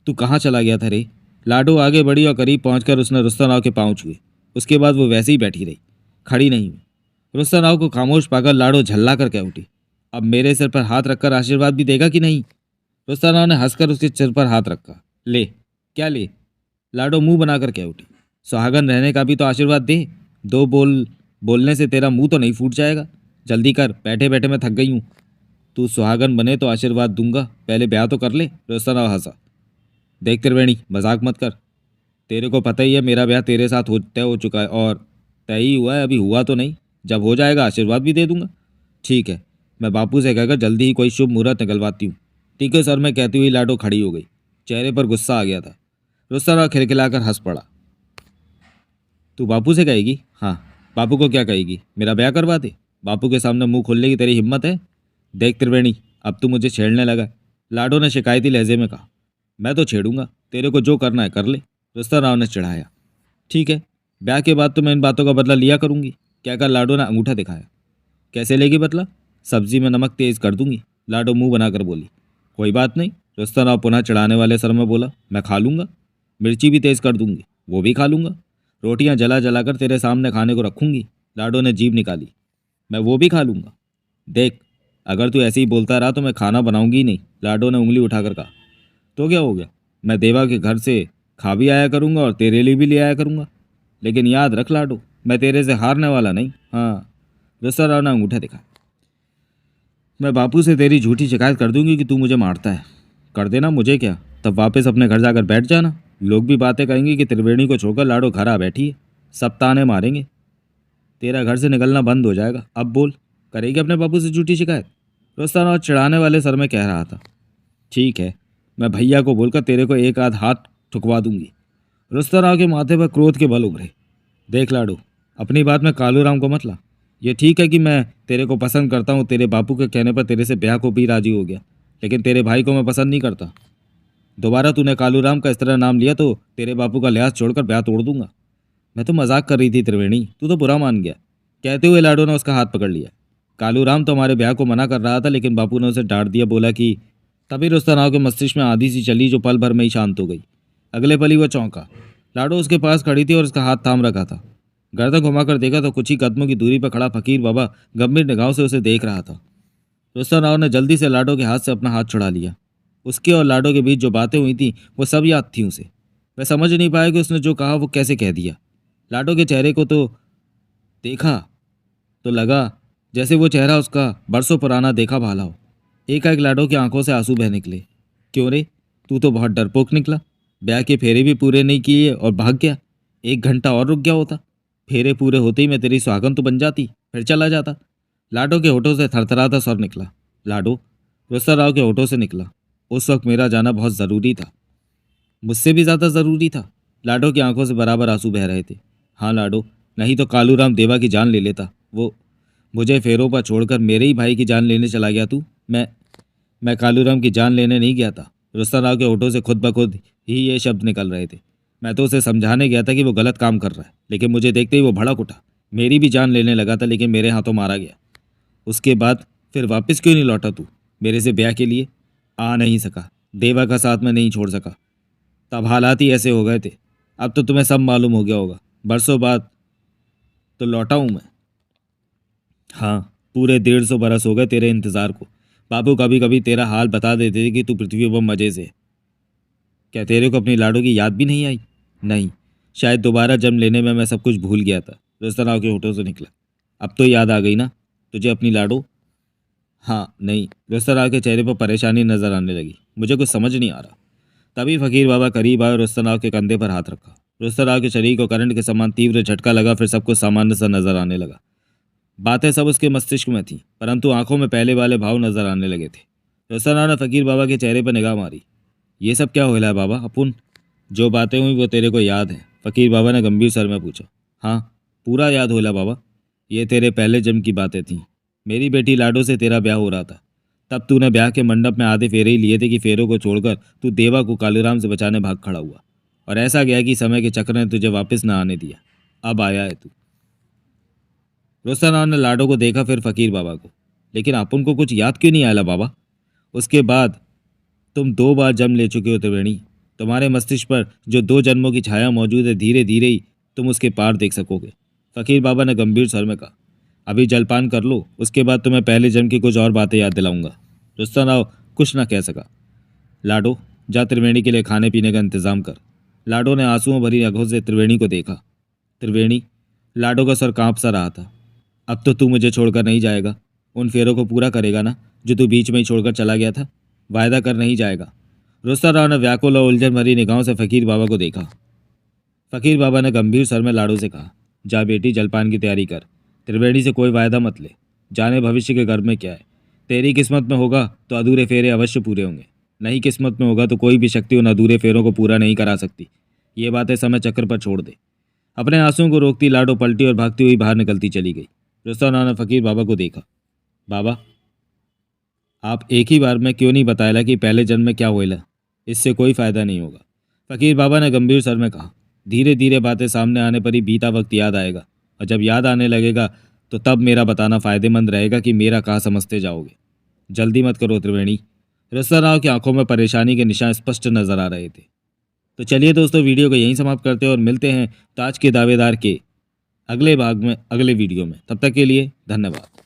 तू कहाँ चला गया था रे? लाडो आगे बढ़ी और करीब पहुंचकर उसने रुस्तम राव के पांव छुए। उसके बाद वो वैसे ही बैठी रही, खड़ी नहीं हुई। रुस्तम राव को खामोश पाकर लाडो झल्ला कर कह उठी, अब मेरे सिर पर हाथ रखकर आशीर्वाद भी देगा कि नहीं? रुस्तम राव ने हंसकर उसके सिर पर हाथ रखा। ले। क्या ले? लाडो मुंह बनाकर कह उठी। सुहागन रहने का भी तो आशीर्वाद दे। दो बोलने से तेरा मुंह तो नहीं फूट जाएगा। जल्दी कर, बैठे बैठे मैं थक गई हूँ। तू सुहागन बने तो आशीर्वाद दूंगा, पहले ब्याह तो कर ले। रुस्तम हंसा। देख त्रिवेणी, मजाक मत कर। तेरे को पता ही है मेरा ब्याह तेरे साथ तय हो चुका है, और तय ही हुआ है, अभी हुआ तो नहीं। जब हो जाएगा आशीर्वाद भी दे दूंगा। ठीक है, मैं बापू से कहकर जल्दी ही कोई शुभ मुहूर्त निकलवाती हूँ। ठीक है सर, मैं कहती हुई लाडो खड़ी हो गई। चेहरे पर गुस्सा आ गया था। रुस्तम खिलखिलाकर हंस पड़ा। तू बापू से कहेगी? हाँ। बापू को क्या कहेगी? मेरा ब्याह करवा दे। बापू के सामने मुंह खोलने की तेरी हिम्मत है? देख त्रिवेणी, अब तू मुझे छेड़ने लगा। लाडो ने शिकायती लहजे में कहा। मैं तो छेड़ूंगा, तेरे को जो करना है कर ले। रुस्तम राव ने चिढ़ाया। ठीक है, ब्याह के बाद तो मैं इन बातों का बदला लिया करूंगी, कहकर लाडो ने अंगूठा दिखाया। कैसे लेगी बदला? सब्जी में नमक तेज कर दूंगी, लाडो मुंह बनाकर बोली। कोई बात नहीं, रुस्तम राव पुनः चढ़ाने वाले सर में बोला। मैं खा लूंगा। मिर्ची भी तेज कर दूंगी, वो भी खा लूंगा। रोटियां जला जलाकर तेरे सामने खाने को रखूंगी, लाडो ने जीभ निकाली। मैं वो भी खा लूंगा। देख, अगर तू ऐसे ही बोलता रहा तो मैं खाना बनाऊंगी ही नहीं, लाडो ने उंगली उठाकर कहा। तो क्या हो गया? मैं देवा के घर से खा भी आया करूंगा और तेरे लिए भी ले आया करूंगा। लेकिन याद रख लाडो, मैं तेरे से हारने वाला नहीं। हाँ, रुस्तम राव ने अंगूठा दिखाया। मैं बापू से तेरी झूठी शिकायत कर दूंगी कि तू मुझे मारता है। कर देना, मुझे क्या। तब वापस अपने घर जाकर बैठ जाना। लोग भी बातें कहेंगे कि त्रिवेणी को छोड़कर लाडो घर आ बैठी है। सब ताने मारेंगे। तेरा घर से निकलना बंद हो जाएगा। अब बोल, करेगी अपने बापू से झूठी शिकायत? रुस्तम राव चिढ़ाने वाले सर में कह रहा था। ठीक है, मैं भैया को बोलकर तेरे को एक आध हाथ ठुकवा दूंगी। रुस्तम राव के माथे पर क्रोध के बल उभरे। देख लाडो, अपनी बात में कालूराम को मत ला। ये ठीक है कि मैं तेरे को पसंद करता हूँ, तेरे बापू के कहने पर तेरे से ब्याह को भी राजी हो गया, लेकिन तेरे भाई को मैं पसंद नहीं करता। दोबारा तूने कालूराम का इस तरह नाम लिया तो तेरे बापू का लिहाज छोड़कर ब्याह तोड़ दूंगा। मैं तो मजाक कर रही थी त्रिवेणी, तू तो बुरा मान गया, कहते हुए लाडो ने उसका हाथ पकड़ लिया। कालूराम तो हमारे ब्याह को मना कर रहा था, लेकिन बापू ने उसे डांट दिया, बोला कि। तभी रुस्तम राव के मस्तिष्क में आधी सी चली जो पल भर में ही शांत हो गई। अगले पल ही वह चौंका। लाडो उसके पास खड़ी थी और उसका हाथ थाम रखा था। गर्दन घुमाकर देखा तो कुछ ही कदमों की दूरी पर खड़ा फकीर बाबा गंभीर निगाहों से उसे देख रहा था। रुस्तम राव ने जल्दी से लाडो के हाथ से अपना हाथ छुड़ा लिया। उसके और लाडो के बीच जो बातें हुई थी वो सब याद थी उसे। वह समझ नहीं पाया कि उसने जो कहा वो कैसे कह दिया। लाडो के चेहरे को तो देखा तो लगा जैसे वो चेहरा उसका बरसों पुराना देखा भाला हो। एकाएक लाडो की आंखों से आंसू बह निकले। क्यों रे, तू तो बहुत डरपोक निकला। ब्याह के फेरे भी पूरे नहीं किए और भाग गया। 1 घंटा और रुक गया होता, फेरे पूरे होते ही मैं तेरी सुहागन तो बन जाती, फिर चला जाता। लाडो के होठों से थरथराता स्वर निकला। लाडो, रुस्तम राव के होठों से निकला। उस वक्त मेरा जाना बहुत ज़रूरी था, मुझसे भी ज़्यादा ज़रूरी था। लाडो की आंखों से बराबर आंसू बह रहे थे। हाँ लाडो, नहीं तो कालूराम देवा की जान ले लेता। वो मुझे फेरों पर छोड़कर मेरे ही भाई की जान लेने चला गया। तू मैं कालूराम की जान लेने नहीं गया था। रुस्तम राव के होठों से खुद ब खुद ही ये शब्द निकल रहे थे। मैं तो उसे समझाने गया था कि वो गलत काम कर रहा है, लेकिन मुझे देखते ही वो भड़क उठा। मेरी भी जान लेने लगा था, लेकिन मेरे हाथों मारा गया। उसके बाद फिर वापस क्यों नहीं लौटा तू मेरे से ब्याह के लिए? आ नहीं सका, देवा का साथ में नहीं छोड़ सका। तब हालात ही ऐसे हो गए थे। अब तो तुम्हें सब मालूम हो गया होगा। बरसों बाद तो लौटा हूँ मैं। हाँ, पूरे 150 बरस हो गए तेरे इंतज़ार को। बाबू कभी कभी तेरा हाल बता देते थे कि तू पृथ्वी पर मज़े से है। क्या तेरे को अपनी लाडो की याद भी नहीं आई? नहीं, शायद दोबारा जन्म लेने में मैं सब कुछ भूल गया था। रुस्तम राव के होठों से निकला। अब तो याद आ गई ना तुझे अपनी लाडो? हाँ नहीं, रुस्तम राव के चेहरे पर परेशानी नजर आने लगी। मुझे कुछ समझ नहीं आ रहा। तभी फकीर बाबा करीब आए और रुस्तम राव के कंधे पर हाथ रखा। रुस्तम राव के शरीर को करंट के समान तीव्र झटका लगा, फिर सब कुछ सामान्य सा नजर आने लगा। बातें सब उसके मस्तिष्क में थीं, परंतु आंखों में पहले वाले भाव नजर आने लगे थे। रुस्तम राव ने फकीर बाबा के चेहरे पर निगाह मारी। ये सब क्या होला बाबा? अपुन जो बातें हुई वो तेरे को याद है? फकीर बाबा ने गंभीर स्वर में पूछा। हाँ, पूरा याद होला बाबा। ये तेरे पहले जन्म की बातें थीं। मेरी बेटी लाडो से तेरा ब्याह हो रहा था। तब तूने ब्याह के मंडप में आधे फेरे ही लिए थे कि फेरों को छोड़कर तू देवा को कालूराम से बचाने भाग खड़ा हुआ, और ऐसा गया कि समय के चक्र ने तुझे वापस न आने दिया। अब आया है तू। रुस्तम राव ने लाडो को देखा, फिर फकीर बाबा को। लेकिन अपुन को कुछ याद क्यों नहीं आया बाबा? उसके बाद तुम 2 बार जन्म ले चुके हो त्रिवेणी। तुम्हारे मस्तिष्क पर जो 2 जन्मों की छाया मौजूद है, धीरे धीरे ही तुम उसके पार देख सकोगे। फकीर बाबा ने गंभीर स्वर में कहा। अभी जलपान कर लो, उसके बाद तुम्हें पहले जन्म की कुछ और बातें याद दिलाऊंगा। रुस्तम राव कुछ न कह सका। लाडो, जा त्रिवेणी के लिए खाने पीने का इंतजाम कर। लाडो ने आंसुओं भरी आंखों से त्रिवेणी को देखा। त्रिवेणी, लाडो का सर कांप सा रहा था। अब तो तू मुझे छोड़कर नहीं जाएगा, उन फेरों को पूरा करेगा ना जो तू बीच में ही छोड़कर चला गया था? वायदा कर नहीं जाएगा। रुस्ता राव ने व्याकुल और उलझन भरी निगाहों से फकीर बाबा को देखा। फकीर बाबा ने गंभीर स्वर में लाडो से कहा, जा बेटी, जलपान की तैयारी कर। त्रिवेणी से कोई वायदा मत ले, जाने भविष्य के गर्भ में क्या है। तेरी किस्मत में होगा तो अधूरे फेरे अवश्य पूरे होंगे, नहीं किस्मत में होगा तो कोई भी शक्ति उन अधूरे फेरों को पूरा नहीं करा सकती। ये बातें समय चक्र पर छोड़ दे। अपने आंसुओं को रोकती लाडो पलटी और भागती हुई बाहर निकलती चली गई। रुस्ता राव ने फकीर बाबा को देखा। बाबा, आप एक ही बार में क्यों नहीं बताया कि पहले जन्म में क्या होएला? इससे कोई फायदा नहीं होगा। फकीर बाबा ने गंभीर स्वर में कहा। धीरे धीरे बातें सामने आने पर ही बीता वक्त याद आएगा, और जब याद आने लगेगा तो तब मेरा बताना फायदेमंद रहेगा कि मेरा कहाँ समझते जाओगे। जल्दी मत करो त्रिवेणी। रुस्ता राव की आंखों में परेशानी के निशान स्पष्ट नजर आ रहे थे। तो चलिए दोस्तों, वीडियो को यहीं समाप्त करते हैं और मिलते हैं ताज के दावेदार के अगले भाग में, अगले वीडियो में। तब तक के लिए धन्यवाद।